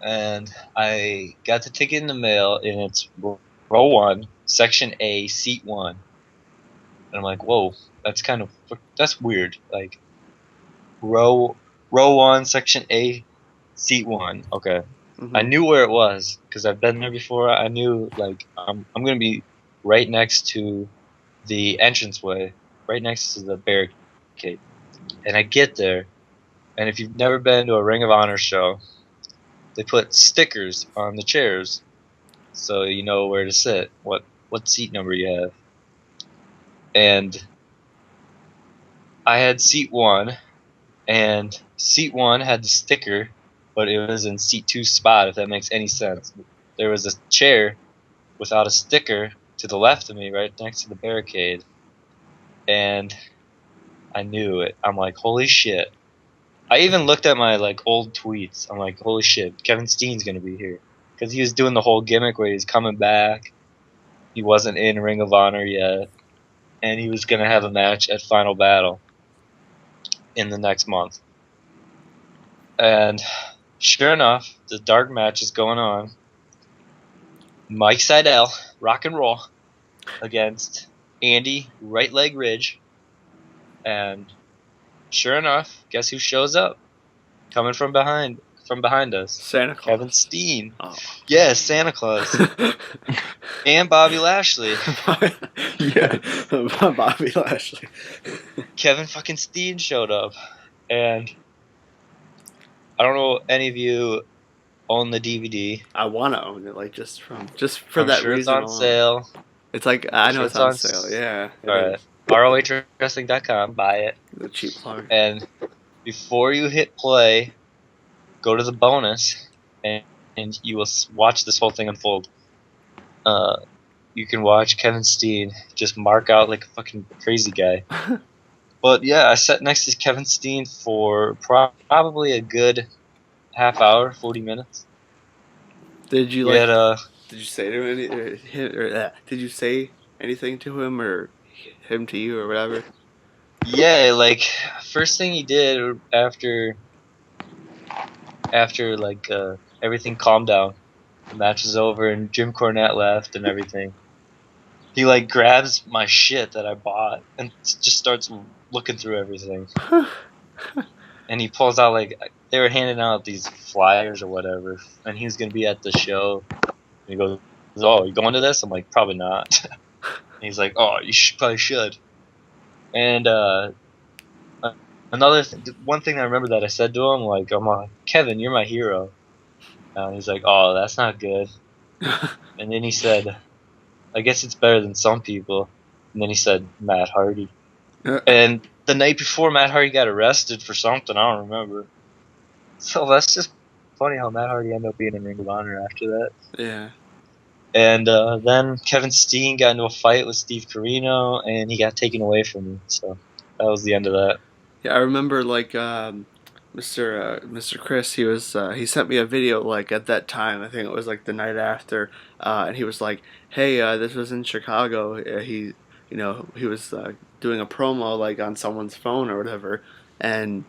B: and I got the ticket in the mail, and it's row 1, section A, seat 1. And I'm like, whoa, that's weird. Like, row 1, section A, seat 1. Okay.
A: Mm-hmm.
B: I knew where it was, because I've been there before. I knew, like, I'm going to be right next to the entranceway, right next to the barricade. And I get there, and if you've never been to a Ring of Honor show, they put stickers on the chairs so you know where to sit, what seat number you have. And I had seat 1, and seat 1 had the sticker, but it was in seat 2 spot, if that makes any sense. There was a chair without a sticker to the left of me, right next to the barricade. And I knew it. I'm like, holy shit. I even looked at my like old tweets. I'm like, holy shit, Kevin Steen's gonna be here because he was doing the whole gimmick where he's coming back. He wasn't in Ring of Honor yet, and he was gonna have a match at Final Battle in the next month. And sure enough, the dark match is going on. Mike Seidel, Rock and Roll, against Andy Right Leg Ridge, and sure enough, guess who shows up? Coming from behind us.
A: Santa Claus.
B: Kevin Steen.
A: Oh.
B: Yes, Santa Claus. And Bobby Lashley.
C: Yes.
A: Bobby Lashley.
B: Kevin fucking Steen showed up. And I don't know if any of you own the DVD.
A: I want to own it, like just for
B: I'm
A: that
B: sure
A: reason
B: it's on
A: alone.
B: sale.
A: It's like I know
B: Sure
A: it's on sale. Yeah.
B: Alright. ROHWrestling.com. Buy it.
A: The cheap plug.
B: And before you hit play, go to the bonus, and you will watch this whole thing unfold. You can watch Kevin Steen just mark out like a fucking crazy guy. But yeah, I sat next to Kevin Steen for probably a good half hour, 40 minutes.
A: Did you
B: Did
A: you say to did you say anything to him or him to you or whatever?
B: Yeah, like first thing he did after like everything calmed down, the match is over and Jim Cornette left and everything. He like grabs my shit that I bought and just starts looking through everything. And he pulls out like they were handing out these flyers or whatever, and he was gonna be at the show. And he goes, "Oh, you going to this?" I'm like, "Probably not." And he's like, "Oh, you probably should." And one thing I remember that I said to him, like, I'm like, "Kevin, you're my hero." And he's like, "Oh, that's not good." And then he said, "I guess it's better than some people." And then he said, "Matt Hardy." And the night before, Matt Hardy got arrested for something, I don't remember. So that's just funny how Matt Hardy ended up being in Ring of Honor after that.
A: Yeah.
B: And then Kevin Steen got into a fight with Steve Corino, and he got taken away from me. So that was the end of that.
A: Yeah, I remember like Mr. Chris. He sent me a video like at that time. I think it was like the night after, and he was like, "Hey, this was in Chicago." He was doing a promo like on someone's phone or whatever, and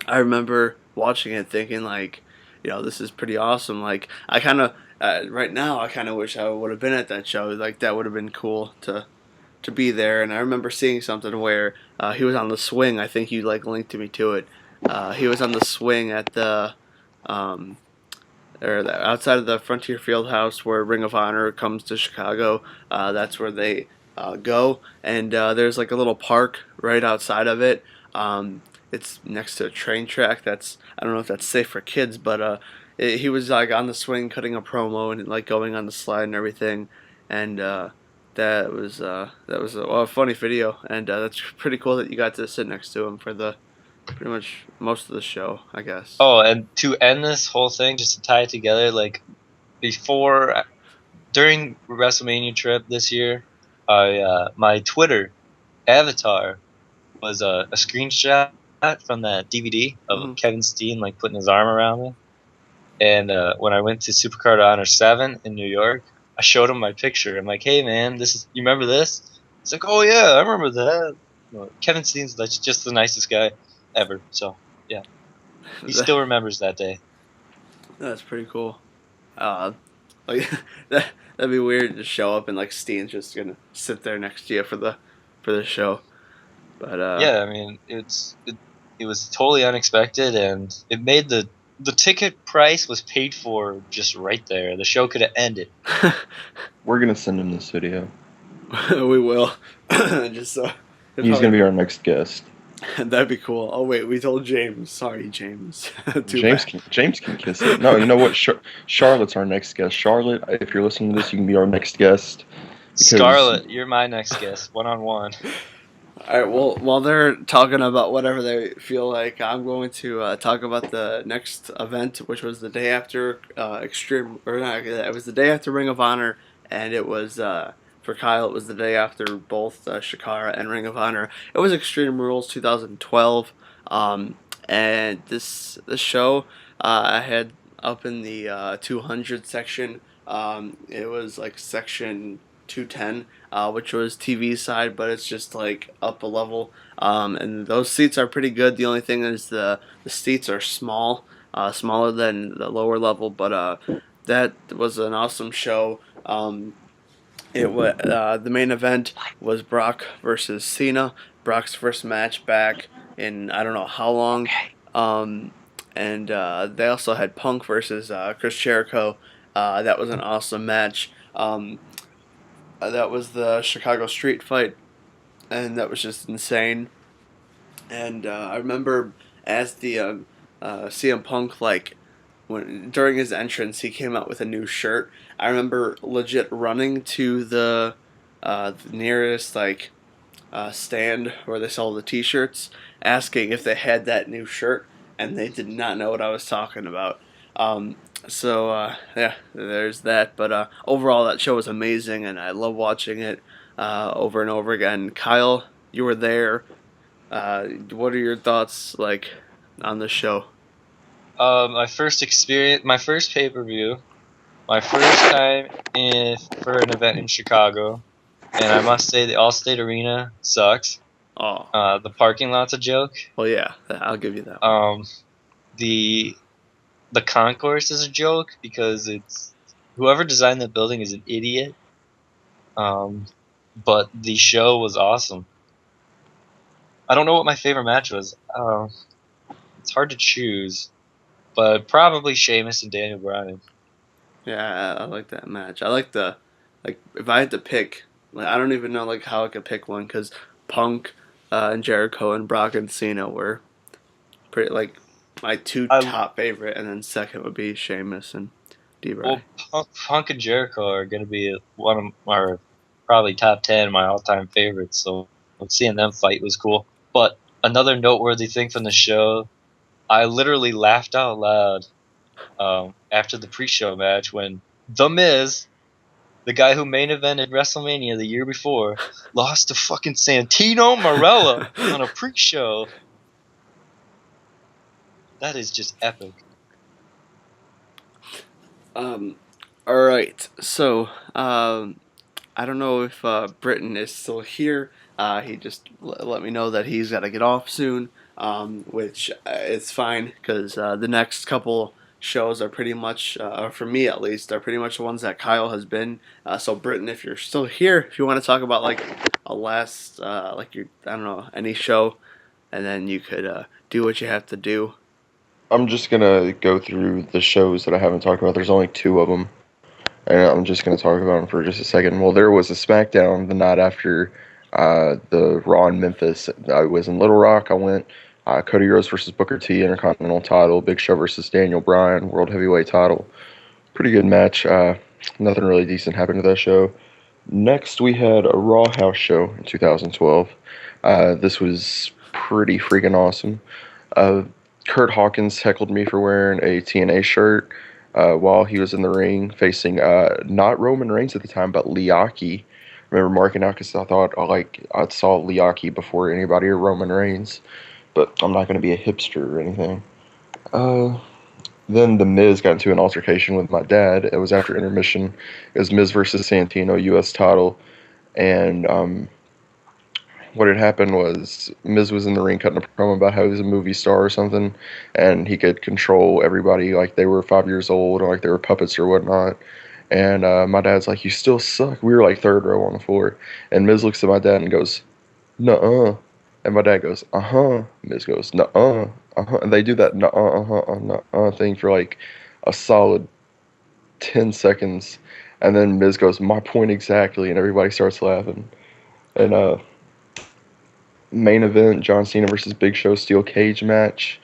A: I remember watching it thinking like, this is pretty awesome. Like I kind of right now I kind of wish I would have been at that show. Like that would have been cool to be there. And I remember seeing something where he was on the swing. I think you like linked me to it. He was on the swing at the outside of the Frontier Fieldhouse where Ring of Honor comes to Chicago. That's where they go, and there's like a little park right outside of it. It's next to a train track. I don't know if that's safe for kids, but he was like on the swing cutting a promo and like going on the slide and everything, and that was a funny video, and that's pretty cool that you got to sit next to him for the pretty much most of the show, I guess.
B: Oh, and to end this whole thing, just to tie it together, like during WrestleMania trip this year, my Twitter avatar was a screenshot from that DVD of Kevin Steen like putting his arm around me. And when I went to Supercard Honor 7 in New York, I showed him my picture. I'm like, "Hey man, you remember this?" He's like, "Oh yeah, I remember that." Kevin Steen's just the nicest guy ever. So yeah, he still remembers that day.
A: That's pretty cool. Like that'd be weird to show up and like Steen's just gonna sit there next to you for the show. But
B: yeah, I mean it was totally unexpected, and it made the ticket price was paid for just right there. The show could have ended.
C: We're gonna send him this video.
A: We will. Just so
C: he's gonna be our next guest.
A: That'd be cool. Oh wait, we told James. Sorry, James.
C: James can kiss it. No, you know what? Charlotte's our next guest. Charlotte, if you're listening to this, you can be our next guest.
B: Scarlett, you're my next guest, 1-on-1.
A: All right. Well, while they're talking about whatever they feel like, I'm going to talk about the next event, which was the day after Extreme, or not. It was the day after Ring of Honor, and it was for Kyle, it was the day after both Shikara and Ring of Honor. It was Extreme Rules 2012, and this show I had up in the 200 section. It was like section 210, which was TV side, but it's just like up a level. And those seats are pretty good. The only thing is the seats are small, smaller than the lower level, but that was an awesome show. The main event was Brock versus Cena. Brock's first match back in I don't know how long. Um, and they also had Punk versus Chris Jericho. That was an awesome match. That was the Chicago Street Fight, and that was just insane. And I remember as the CM Punk when during his entrance he came out with a new shirt. I remember legit running to the nearest stand where they sell the T-shirts, asking if they had that new shirt, and they did not know what I was talking about. Yeah, there's that. But overall, that show was amazing, and I love watching it over and over again. Kyle, you were there. What are your thoughts on the show?
B: My first experience, my first pay-per-view, my first time for an event in Chicago, and I must say the Allstate Arena sucks.
A: Oh,
B: The parking lot's a joke.
A: well, yeah, I'll give you that.
B: The concourse is a joke because it's whoever designed that building is an idiot. But the show was awesome. I don't know what my favorite match was. It's hard to choose, but probably Sheamus and Daniel Bryan.
A: Yeah, I like that match. I like if I had to pick, I don't even know how I could pick one because Punk and Jericho and Brock and Cena were pretty my two
B: I
A: top favorite, and then second would be Sheamus and D-Bry.
B: Well, Punk and Jericho are going to be one of my probably top 10 my all-time favorites. So seeing them fight was cool. But another noteworthy thing from the show, I literally laughed out loud after the pre-show match when The Miz, the guy who main evented WrestleMania the year before, lost to fucking Santino Marella on a pre-show. That is just epic.
A: All right, so I don't know if Brittin is still here. He just let me know that he's got to get off soon, which it's fine because the next couple shows are pretty much, for me at least, are pretty much the ones that Kyle has been. So Brittin, if you're still here, if you want to talk about a last, I don't know, any show, and then you could do what you have to do.
C: I'm just gonna go through the shows that I haven't talked about. There's only two of them, and I'm just gonna talk about them for just a second. Well, there was a SmackDown the night after the Raw in Memphis. I was in Little Rock. I went Cody Rhodes versus Booker T, Intercontinental title. Big Show versus Daniel Bryan, World Heavyweight title. Pretty good match. Nothing really decent happened to that show. Next, we had a Raw house show in 2012. This was pretty freaking awesome. Kurt Hawkins heckled me for wearing a TNA shirt while he was in the ring facing not Roman Reigns at the time, but Liaki. I remember marking out because I thought I saw Liaki before anybody or Roman Reigns, but I'm not going to be a hipster or anything. Then The Miz got into an altercation with my dad. It was after intermission. It was Miz versus Santino, U.S. title, and what had happened was Miz was in the ring cutting a promo about how he was a movie star or something, and he could control everybody like they were 5 years old or like they were puppets or whatnot. And my dad's like, "You still suck." We were like third row on the floor, and Miz looks at my dad and goes, "Nuh-uh," and my dad goes, "Uh-huh." Miz goes, "Nuh-uh, uh-huh," and they do that "nuh-uh, uh-huh, nuh-uh" thing for like a solid 10 seconds, and then Miz goes, "My point exactly," and everybody starts laughing. And main event, John Cena versus Big Show steel cage match.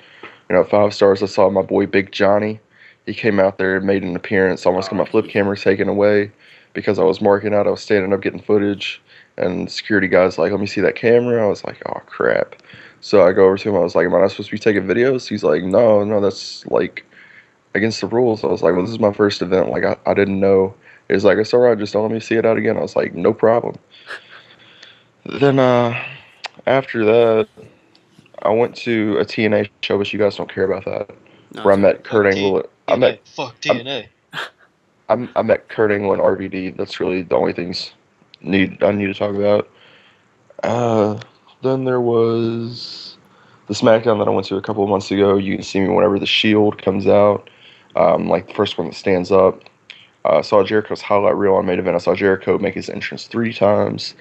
C: 5 stars. I saw my boy Big Johnny. He came out there and made an appearance. Almost got my flip camera taken away because I was marking out. I was standing up getting footage, and the security guy's like, "Let me see that camera." I was like, "Oh crap!" So I go over to him. I was like, "Am I not supposed to be taking videos?" He's like, "No, no, that's like against the rules." I was like, "Well, this is my first event. Like I didn't know He's like, it's alright, just don't let me see it out again. I was like, no problem. Then after that, I went to a TNA show, but you guys don't care about that.
A: No,
C: Where I
A: it's okay.
C: met Kurt Angle.
B: TNA. Fuck
C: I,
B: TNA.
C: I met Kurt Angle and RVD. That's really the only things I need to talk about. Uh, then there was the SmackDown that I went to a couple of months ago. You can see me whenever the Shield comes out. Like the first one that stands up. I saw Jericho's highlight reel on main event. I saw Jericho make his entrance 3 times.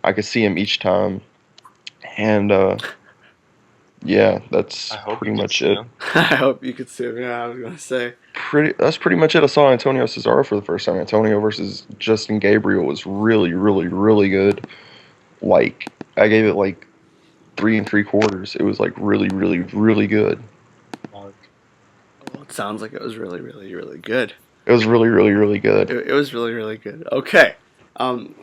C: I could see him each time. And yeah, that's
B: I hope
C: pretty
B: you can
C: much
B: see
C: it.
B: him.
A: I hope you could see him. Yeah, I was gonna say.
C: That's pretty much it. I saw Antonio Cesaro for the first time. Antonio versus Justin Gabriel was really, really, really good. Like I gave it like 3 3/4. It was like really, really, really good.
B: Mark.
A: Well, it sounds like it was really, really, really good.
C: It was really, really, really good.
A: It was really, really good. Okay.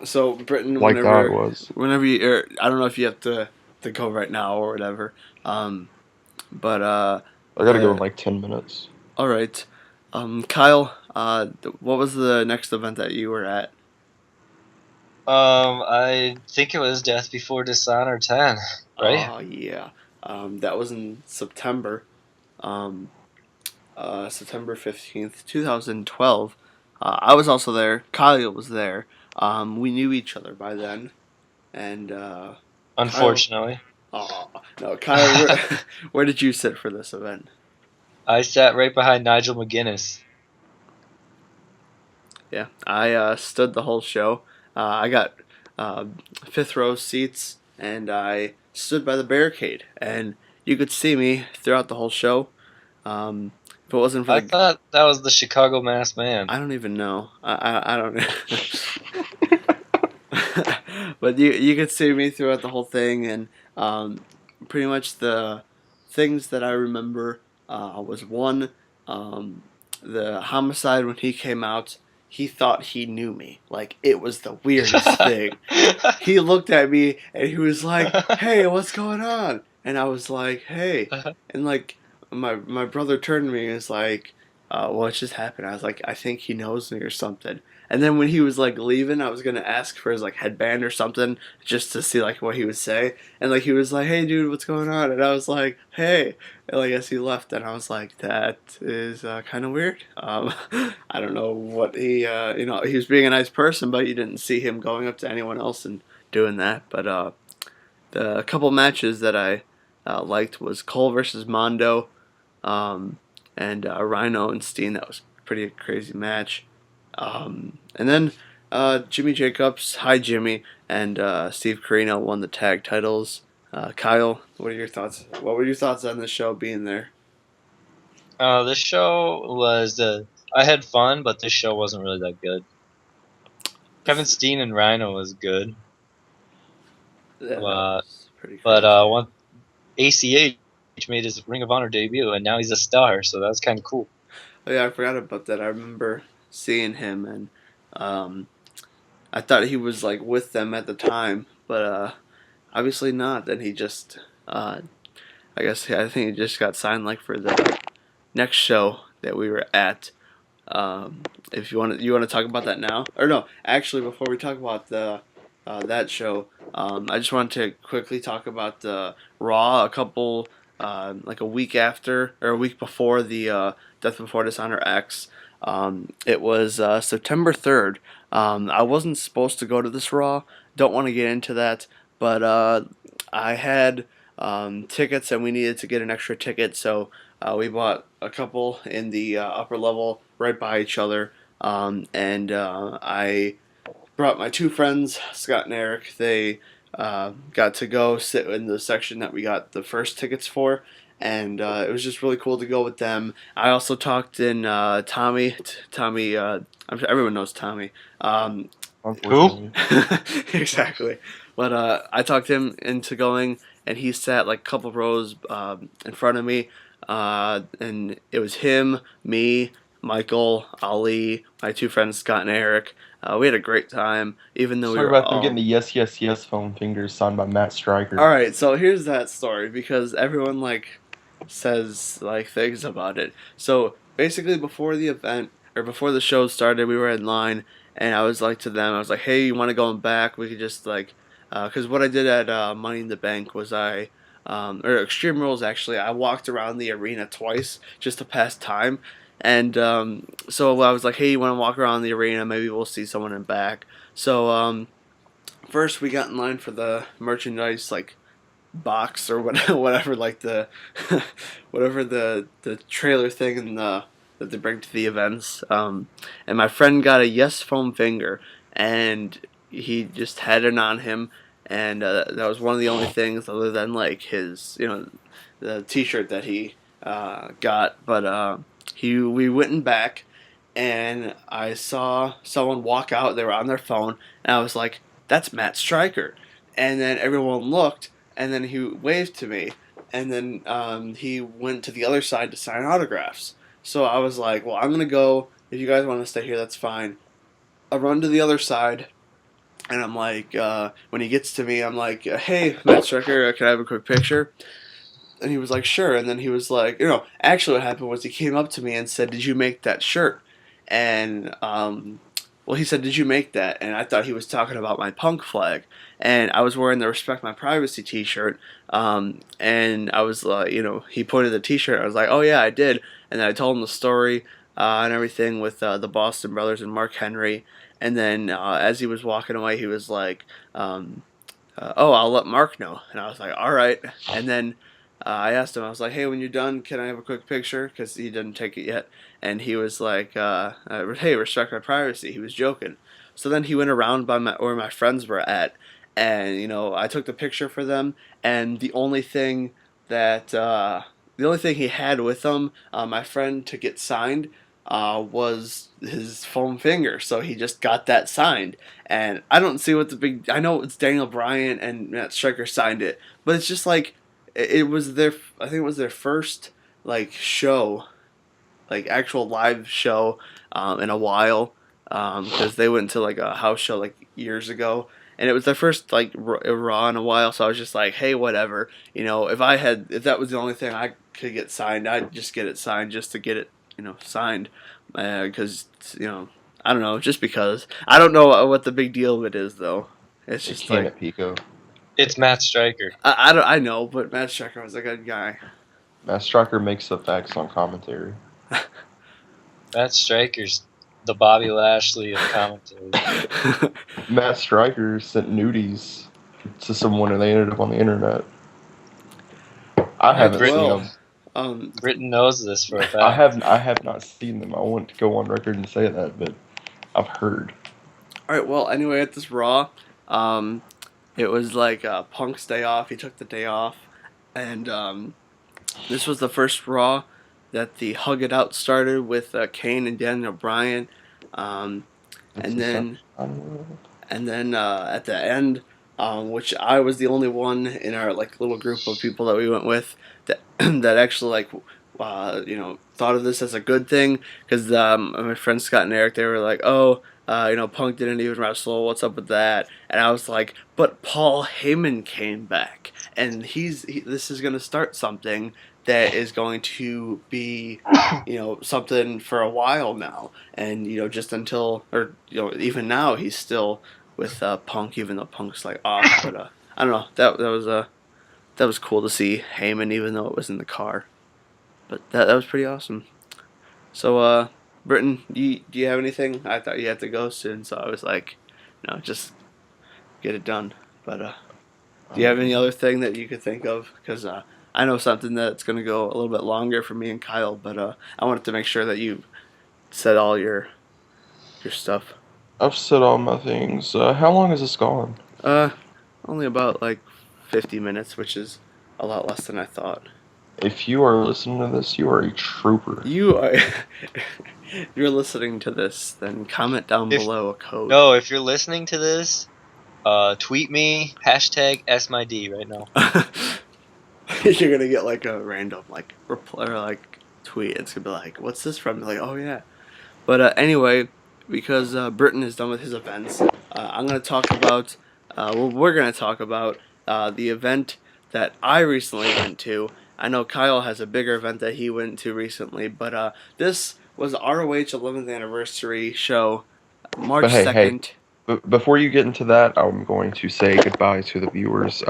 A: So Britton,
C: Like God was.
A: whenever you, I don't know if you have to go right now or whatever. But
C: I gotta go in like 10 minutes.
A: all right. Kyle, what was the next event that you were at?
B: I think it was Death Before Dishonor 10, right?
A: Oh yeah. That was in September. Um, September 15th, 2012. I was also there. Kyle was there. We knew each other by then, and
B: Unfortunately.
A: Kyle. Oh no, Kyle. Where did you sit for this event?
B: I sat right behind Nigel McGuinness.
A: Yeah, I stood the whole show. I got fifth row seats, and I stood by the barricade, and you could see me throughout the whole show. If it wasn't for
B: I
A: the,
B: thought that was the Chicago Masked Man.
A: I don't even know. I don't know. But you could see me throughout the whole thing, and pretty much the things that I remember was one, the homicide when he came out. He thought he knew me. Like, it was the weirdest thing. He looked at me and he was like, "Hey, what's going on?" And I was like, "Hey," and like my brother turned to me and was like, "What just happened?" I was like, "I think he knows me or something." And then when he was like leaving, I was gonna ask for his like headband or something just to see like what he would say. And like he was like, "Hey, dude, what's going on?" And I was like, "Hey." And like as he left, and I was like, "That is kind of weird." I don't know what he, he was being a nice person, but you didn't see him going up to anyone else and doing that. But the couple matches that I liked was Cole versus Mondo, um, and Rhino and Steen. That was a pretty crazy match. And then Jimmy Jacobs, hi Jimmy, and Steve Carino won the tag titles. Kyle, what are your thoughts? What were your thoughts on this show being there?
B: This show was I had fun, but this show wasn't really that good. Kevin Steen and Rhino was good,
A: That
B: uh,
A: was pretty
B: but
A: crazy.
B: one ACH made his Ring of Honor debut, and now he's a star, so that's kind of cool.
A: Oh yeah, I forgot about that. I remember seeing him, and um, I thought he was like with them at the time, but obviously not. Then he just, I think he just got signed like for the next show that we were at. If you want to talk about that now, or no, actually, before we talk about the that show, I just wanted to quickly talk about the Raw. A couple, like a week after or a week before the Death Before Dishonor X. It was September 3rd. I wasn't supposed to go to this Raw. Don't want to get into that, but I had tickets and we needed to get an extra ticket, so we bought a couple in the upper level right by each other, and I brought my two friends, Scott and Eric. They got to go sit in the section that we got the first tickets for, and it was just really cool to go with them. I also talked in Tommy. Tommy, I'm sure everyone knows Tommy.
C: Unfortunately.
A: Exactly. But I talked him into going, and he sat like a couple rows in front of me. And it was him, me, Michael, Ali, my two friends Scott and Eric. We had a great time, even though we
C: Talk
A: were
C: about them
A: all.
C: getting the yes, yes, yes foam fingers signed by Matt Stryker.
A: All right, so here's that story because everyone like says like things about it. So basically, before the event or before the show started, we were in line, and I was like to them, I was like, hey, you want to go back? We could just like, because what I did at Money in the Bank was or Extreme Rules actually, I walked around the arena twice just to pass time. And so I was like, hey, you want to walk around the arena? Maybe we'll see someone in back. So first we got in line for the merchandise like box or whatever like the whatever the trailer thing and that they bring to the events. And my friend got a Yes foam finger, and he just had it on him, and that was one of the only things other than like his the T-shirt that he got. But we went in back, and I saw someone walk out. They were on their phone, and I was like, "That's Matt Stryker." And then everyone looked, and then he waved to me, and then he went to the other side to sign autographs. So I was like, well, I'm gonna go. If you guys want to stay here, that's fine. I run to the other side, and I'm like, when he gets to me, I'm like, hey, Matt Striker, can I have a quick picture? And he was like, sure. And then he was like, actually, what happened was he came up to me and said, did you make that shirt? And well, he said, did you make that? And I thought he was talking about my punk flag. And I was wearing the Respect My Privacy T-shirt. And I was like, he pointed the T-shirt. I was like, oh yeah, I did. And then I told him the story and everything with the Boston Brothers and Mark Henry. And then as he was walking away, he was like, oh, I'll let Mark know. And I was like, all right. And then I asked him, I was like, hey, when you're done, can I have a quick picture? Because he didn't take it yet. And he was like, hey, respect my privacy. He was joking. So then he went around by where my friends were at. And, I took the picture for them. And the only thing he had with him, my friend, to get signed, was his foam finger. So he just got that signed. And I don't see what I know it's Daniel Bryan and Matt Striker signed it, but it's just like, it was I think it was their first like show, like actual live show, in a while, because they went to like a house show like years ago, and it was their first like Raw in a while. So I was just like, hey, whatever, if that was the only thing I could get signed, I'd just get it signed just to get it, signed, because I don't know, just because I don't know what the big deal of it is though. It's
C: It's
A: just
C: can
A: like
C: at Pico.
B: It's Matt Stryker.
A: I know, but Matt Striker was a good guy.
C: Matt Stryker makes the facts on commentary.
B: Matt Stryker's the Bobby Lashley of commentary.
C: Matt Stryker sent nudies to someone and they ended up on the internet. I
A: Alright,
C: haven't seen
A: well,
C: them.
B: Brittin knows this for a fact.
C: I have not seen them. I want to go on record and say that, but I've heard.
A: alright, well, anyway, at this Raw, it was like Punk's day off. He took the day off, and this was the first Raw that the Hug It Out started with Kane and Daniel Bryan, um, and then at the end, which I was the only one in our like little group of people that we went with that that actually like thought of this as a good thing, because my friends Scott and Eric, they were like, oh, Punk didn't even wrestle, what's up with that? And I was like, but Paul Heyman came back, and this is gonna start something that is going to be, something for a while now, and just until, or even now, he's still with Punk, even though Punk's like off. But I don't know, that was cool to see Heyman, even though it was in the car. But that was pretty awesome. So, Britton, do you have anything? I thought you had to go soon, so I was like, no, just get it done. But do you have any other thing that you could think of? Because I know something that's going to go a little bit longer for me and Kyle, but I wanted to make sure that you said all your stuff.
C: I've said all my things. How long has this gone?
A: Only about like 50 minutes, which is a lot less than I thought.
C: If you are listening to this, you are a trooper.
A: You are. If you're listening to this, then comment down below a code.
B: No, if you're listening to this, tweet me #SMyD right now.
A: You're gonna get like a random like reply or like tweet. It's gonna be like, "What's this from?" You're like, "Oh yeah." But anyway, because Britton is done with his events, I'm gonna talk about. We're gonna talk about the event that I recently went to. I know Kyle has a bigger event that he went to recently, but this was the ROH 11th anniversary show March
C: But hey,
A: 2nd.
C: before you get into that, I'm going to say goodbye to the viewers.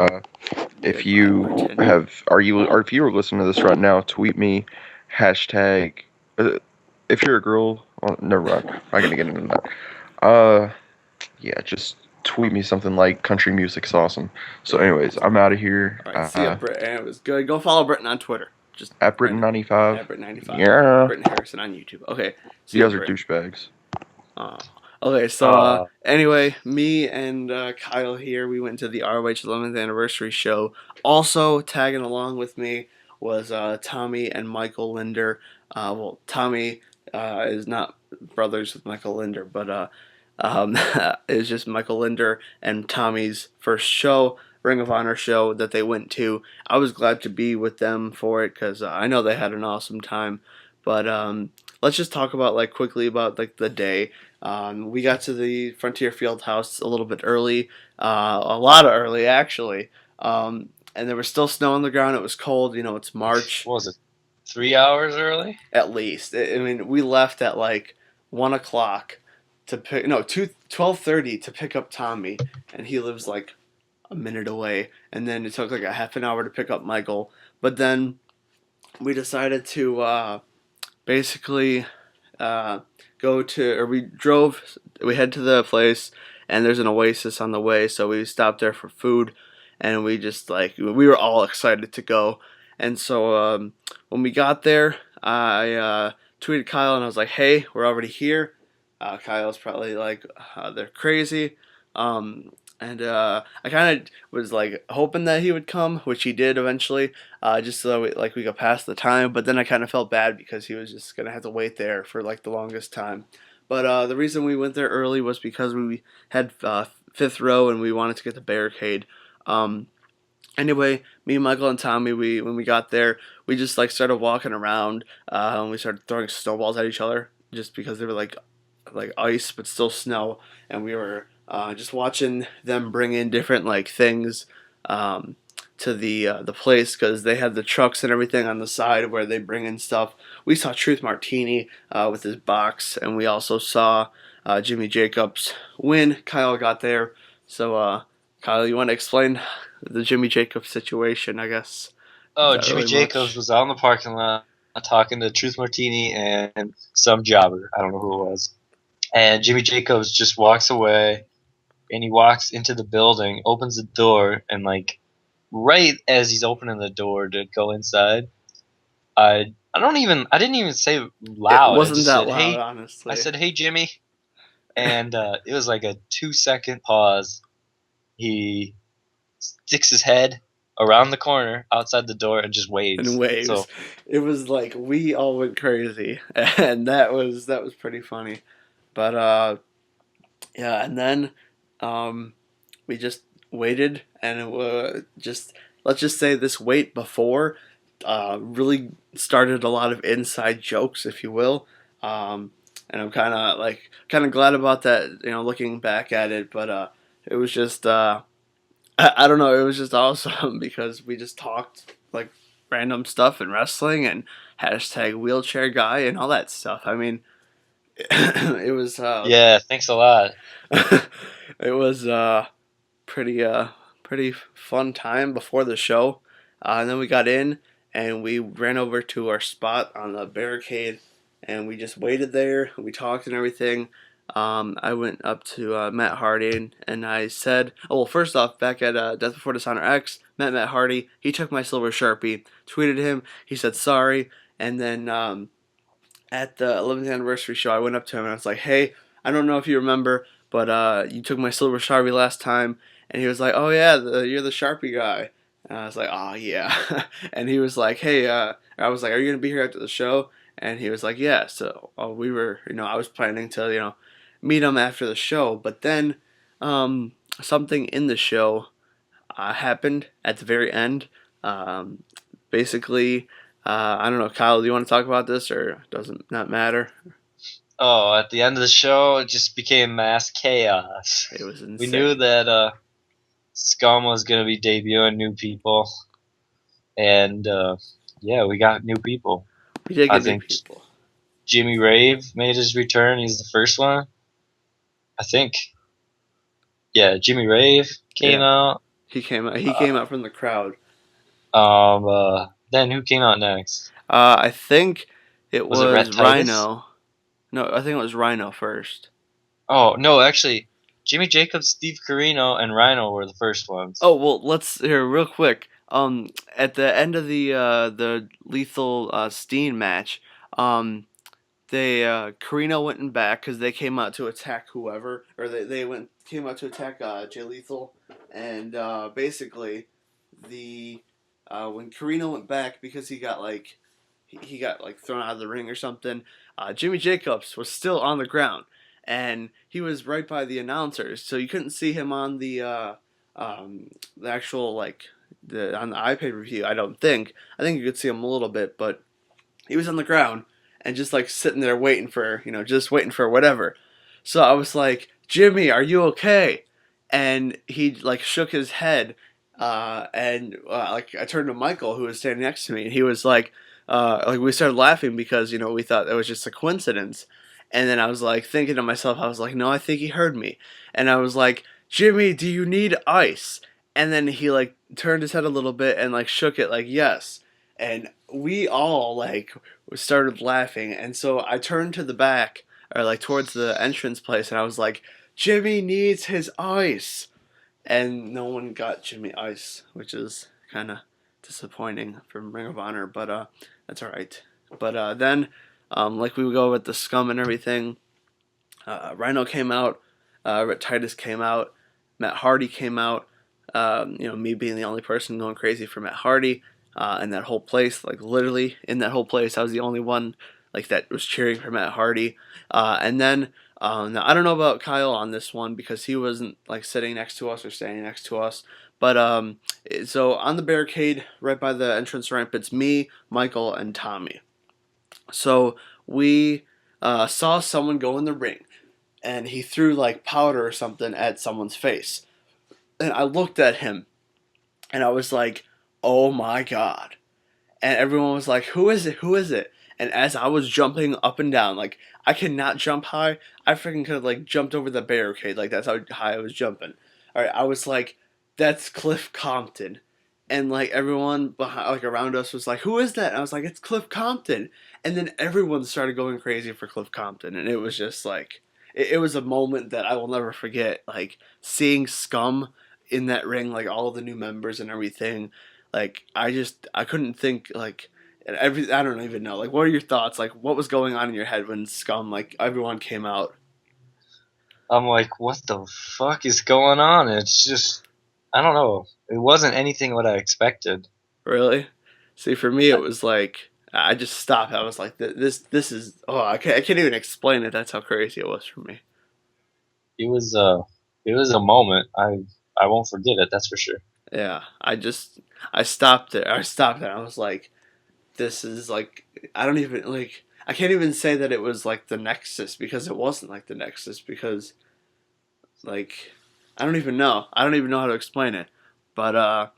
C: If
A: Goodbye,
C: you
A: Brittin.
C: have, are you, or if you are listening to this right now, tweet me, hashtag. If you're a girl, oh, never mind. I'm not gonna get into that. Yeah, just tweet me something like "country music's awesome." So, anyways, I'm out of here.
A: All right, see ya, Brittin. It was good. Go follow Brittin on Twitter. Just
C: At
A: random.
C: Brittin95.
A: At Brittin95.
C: Yeah,
A: Brittin Harrison on YouTube. Okay, see
C: you
A: ya,
C: guys are
A: Brit.
C: douchebags.
A: Oh. Okay, so
B: Uh,
A: anyway, me and Kyle here, we went to the ROH 11th anniversary show. Also tagging along with me was Tommy and Michael Linder. Well, Tommy is not brothers with Michael Linder, but it was just Michael Linder and Tommy's first show, Ring of Honor show that they went to. I was glad to be with them for it because I know they had an awesome time. But let's just talk about like quickly about like the day. We got to the Frontier Field House a little bit early, a lot early actually, and there was still snow on the ground. It was cold. You know, it's March
B: what was it? 3 hours early?
A: at least. I mean, we left at like 1 o'clock to pick no 12:30 to pick up Tommy, and he lives like a minute away. And then it took like a half an hour to pick up Michael. But then we decided to basically go to, or we head to the place, and there's an Oasis on the way, so we stopped there for food, and we just like, we were all excited to go. And so when we got there, I tweeted Kyle and I was like, hey, we're already here. Kyle's probably like, they're crazy. And I kind of was like hoping that he would come, which he did eventually, just so we could pass the time. But then I kind of felt bad because he was just gonna have to wait there for like the longest time. But the reason we went there early was because we had fifth row and we wanted to get the barricade. Um, Anyway, me, Michael, and Tommy, when we got there, we just like started walking around, and we started throwing snowballs at each other just because they were like ice but still snow, and we were just watching them bring in different like things um, to the place because they had the trucks and everything on the side where they bring in stuff. We saw Truth Martini with his box, and we also saw Jimmy Jacobs win. Kyle got there, so Kyle, you want to explain the Jimmy Jacobs situation? I guess is
B: Oh,
A: that
B: Jimmy
A: really
B: Jacobs
A: much?
B: was out in the parking lot talking to Truth Martini and some jobber. I don't know who it was. And Jimmy Jacobs just walks away, and he walks into the building, opens the door, and like right as he's opening the door to go inside, I didn't even say
A: It
B: loud.
A: wasn't that loud,
B: I
A: honestly.
B: said hey Jimmy, and it was like a 2 second pause. He sticks his head around the corner outside the door and just
A: In
B: waves.
A: waves.
B: So
A: It was like we all went crazy, and that was pretty funny. But yeah, and then um, we just waited, and it was just, let's just say this wait before really started a lot of inside jokes, if you will. And I'm kind of glad about that, looking back at it. But it was just I don't know, it was just awesome because we just talked like random stuff and wrestling and hashtag wheelchair guy and all that stuff. I mean, it was
B: yeah, thanks a lot.
A: it was pretty pretty fun time before the show. And then we got in and we ran over to our spot on the barricade and we just waited there. We talked and everything. I went up to Matt Hardy and I said, oh, well, first off, back at Death Before Dishonor X, Matt Hardy, he took my silver Sharpie, tweeted him, he said sorry, and then at the 11th anniversary show, I went up to him and I was like, hey, I don't know if you remember, but you took my silver Sharpie last time. And he was like, oh, yeah, you're the Sharpie guy. And I was like, oh, yeah. And he was like, hey, I was like, are you going to be here after the show? And he was like, yeah. So we were, I was planning to, meet him after the show. But then something in the show happened at the very end. Um, Basically, I don't know, Kyle. Do you want to talk about this, or doesn't not matter?
B: Oh, at the end of the show, it just became mass chaos.
A: It was
B: We knew
A: insane.
B: that Scum was going to be debuting new people, and yeah, we got new people.
A: We did
B: I
A: get new
B: think
A: people.
B: Jimmy Rave made his return. He's the first one. I think, yeah, Jimmy Rave came
A: Yeah,
B: out.
A: he came out. He came out from the crowd.
B: Then who came out next?
A: I think it
B: Was it
A: was
B: Rhett Titus?
A: Rhino. No, I think it was Rhino first.
B: Oh no, actually, Jimmy Jacobs, Steve Carino, and Rhino were the first ones.
A: Oh well, let's here real quick. At the end of the Lethal Steen match, they Carino went in back because they came out to attack whoever, or they went came out to attack Jay Lethal, and basically the when Carino went back because he got like thrown out of the ring or something. Jimmy Jacobs was still on the ground, and he was right by the announcers, so you couldn't see him on the actual like the on the iPad review. I don't think. I think you could see him a little bit, but he was on the ground and just like sitting there waiting for just waiting for whatever. So I was like, Jimmy, are you okay? And he like shook his head, and like I turned to Michael who was standing next to me, and he was like we started laughing because we thought it was just a coincidence. And then I was like thinking to myself, I was like, no, I think he heard me. And I was like, Jimmy, do you need ice? And then he like turned his head a little bit and like shook it like yes. And we all like started laughing. And so I turned to the back or like towards the entrance place, and I was like, Jimmy needs his ice. And no one got Jimmy ice, which is kind of disappointing from Ring of Honor, but that's all right. But then, like we would go with the scum and everything. Rhino came out, Titus came out, Matt Hardy came out. Me being the only person going crazy for Matt Hardy, in that whole place, like literally in that whole place, I was the only one like that was cheering for Matt Hardy. And then now I don't know about Kyle on this one because he wasn't like sitting next to us or standing next to us. But so on the barricade right by the entrance ramp, it's me, Michael, and Tommy. So we saw someone go in the ring, and he threw like powder or something at someone's face. And I looked at him, and I was like, "Oh my god!" And everyone was like, "Who is it? Who is it?" And as I was jumping up and down, like I cannot jump high. I freaking could have like jumped over the barricade. Like that's how high I was jumping. All right, I was like, "That's Cliff Compton," and like everyone behind, like around us, was like, "Who is that?" And I was like, "It's Cliff Compton." And then everyone started going crazy for Cliff Compton, and it was just like, it was a moment that I will never forget. Like seeing Scum in that ring, like all of the new members and everything. Like I couldn't think like I don't even know. Like, what are your thoughts? Like, what was going on in your head when Scum, like, everyone came out?
B: I'm like, what the fuck is going on? It's just, I don't know. It wasn't anything what I expected.
A: Really? See, for me, it was like I just stopped. I was like, this is I can't even explain it. That's how crazy it was for me.
B: It was it was a moment. I won't forget it. That's for sure.
A: Yeah, I stopped it. I stopped it. I was like, this is like I don't even like I can't even say that it was like the Nexus because it wasn't like the Nexus because like I don't even know. I don't even know how to explain it. But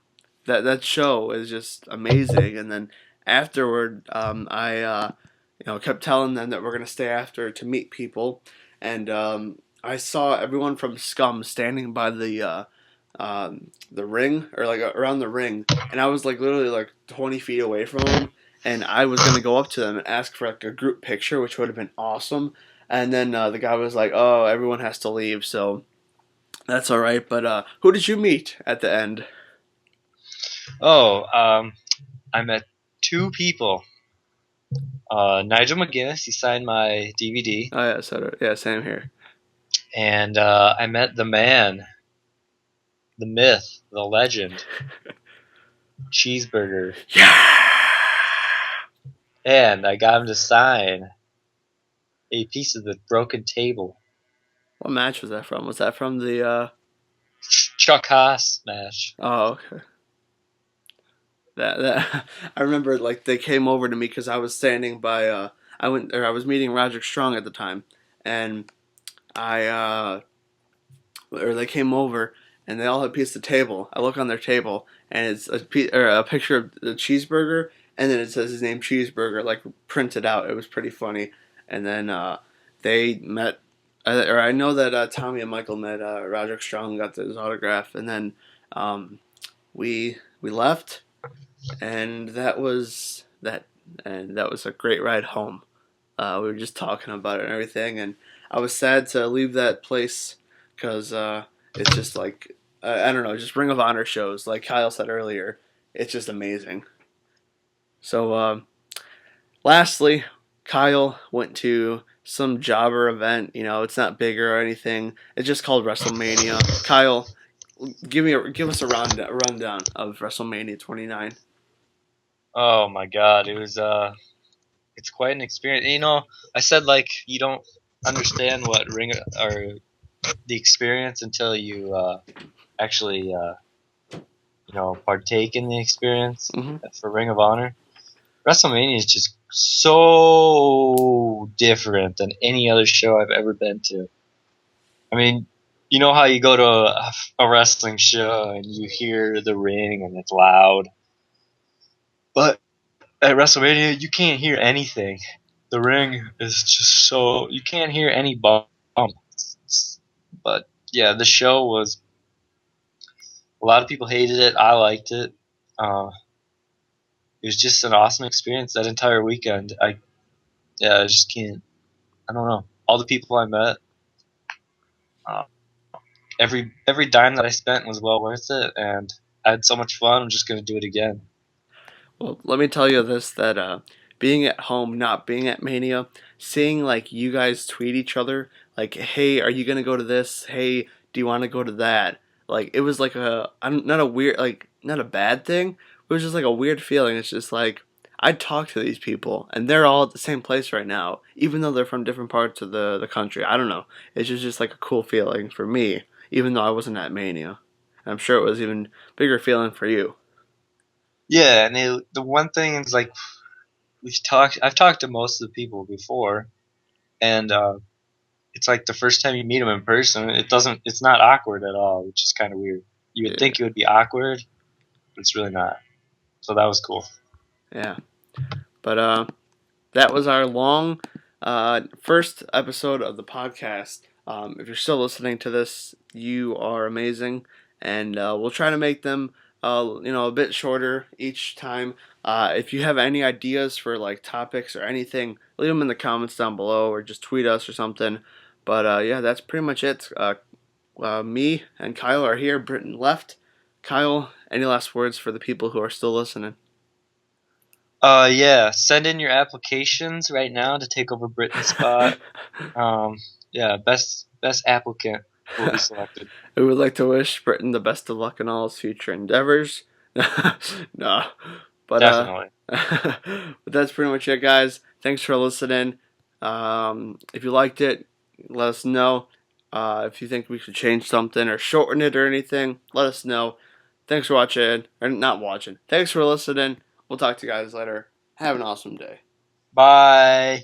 A: that show is just amazing. And then afterward, I kept telling them that we're gonna stay after to meet people, and I saw everyone from Scum standing by the ring or like around the ring, and I was like literally like 20 feet away from them, and I was gonna go up to them and ask for like a group picture, which would have been awesome. And then the guy was like, "Oh, everyone has to leave, so that's all right." But who did you meet at the end?
B: Oh, I met two people. Nigel McGuinness, he signed my DVD,
A: Oh yeah, so yeah, same here.
B: and I met the man, the myth, the legend, Cheeseburger,
A: Yeah.
B: and I got him to sign a piece of the broken table.
A: What match was that from? Was that from the?
B: Chuck Haas match.
A: Oh, okay. That I remember. Like they came over to me because I was standing by. I was meeting Roderick Strong at the time, and I or they came over and they all had a piece of the table. I look on their table and it's a picture of the cheeseburger, and then it says his name Cheeseburger like printed out. It was pretty funny. And then they met I know that Tommy and Michael met Roderick Strong, got his autograph, and then um, we left, and that was a great ride home. We were just talking about it and everything, and I was sad to leave that place because it's just like I don't know, just Ring of Honor shows, like Kyle said earlier, it's just amazing. So, lastly, Kyle went to some jobber event. You know, it's not bigger or anything. It's just called WrestleMania. Kyle, give us a rundown of WrestleMania 29.
B: Oh my God, it was it's quite an experience. You know, I said like you don't understand what ring or the experience until you actually partake in the experience
A: Mm-hmm.
B: for Ring of Honor. WrestleMania is just so different than any other show I've ever been to. I mean, you know how you go to a wrestling show and you hear the ring and it's loud, but at WrestleMania you can't hear anything. The ring is just so you can't hear any bump. But yeah, the show was a lot of people hated it. I liked it. Uh, it was just an awesome experience that entire weekend. I just can't. I don't know. All the people I met, uh, every dime that I spent was well worth it, and I had so much fun. I'm just gonna do it again.
A: Well, let me tell you this: that being at home, not being at Mania, seeing like you guys tweet each other, like, "Hey, are you gonna go to this? Hey, do you want to go to that?" Like it was like not a weird, like not a bad thing. It was just like a weird feeling. It's just like I talk to these people, and they're all at the same place right now, even though they're from different parts of the country. I don't know. It's just like a cool feeling for me, even though I wasn't at Mania. I'm sure it was even bigger feeling for you.
B: Yeah, and the one thing is like we've talked. I've talked to most of the people before, and it's like the first time you meet them in person. It's not awkward at all, which is kind of weird. You would
A: Yeah.
B: think it would be awkward, but it's really not. So that was cool.
A: Yeah. But that was our long first episode of the podcast. If you're still listening to this, you are amazing, and we'll try to make them, a bit shorter each time. If you have any ideas for like topics or anything, leave them in the comments down below, or just tweet us or something. But yeah, that's pretty much it. Me and Kyle are here. Brittin left. Kyle, any last words for the people who are still listening?
B: Yeah, send in your applications right now to take over Britain's spot. Um, yeah, best applicant will be selected.
A: We would like to wish Britton the best of luck in all his future endeavors. No, but
B: Definitely.
A: but that's pretty much it, guys. Thanks for listening. If you liked it, let us know. If you think we should change something or shorten it or anything, let us know. Thanks for watching, or not watching. Thanks for listening. We'll talk to you guys later. Have an awesome day.
B: Bye.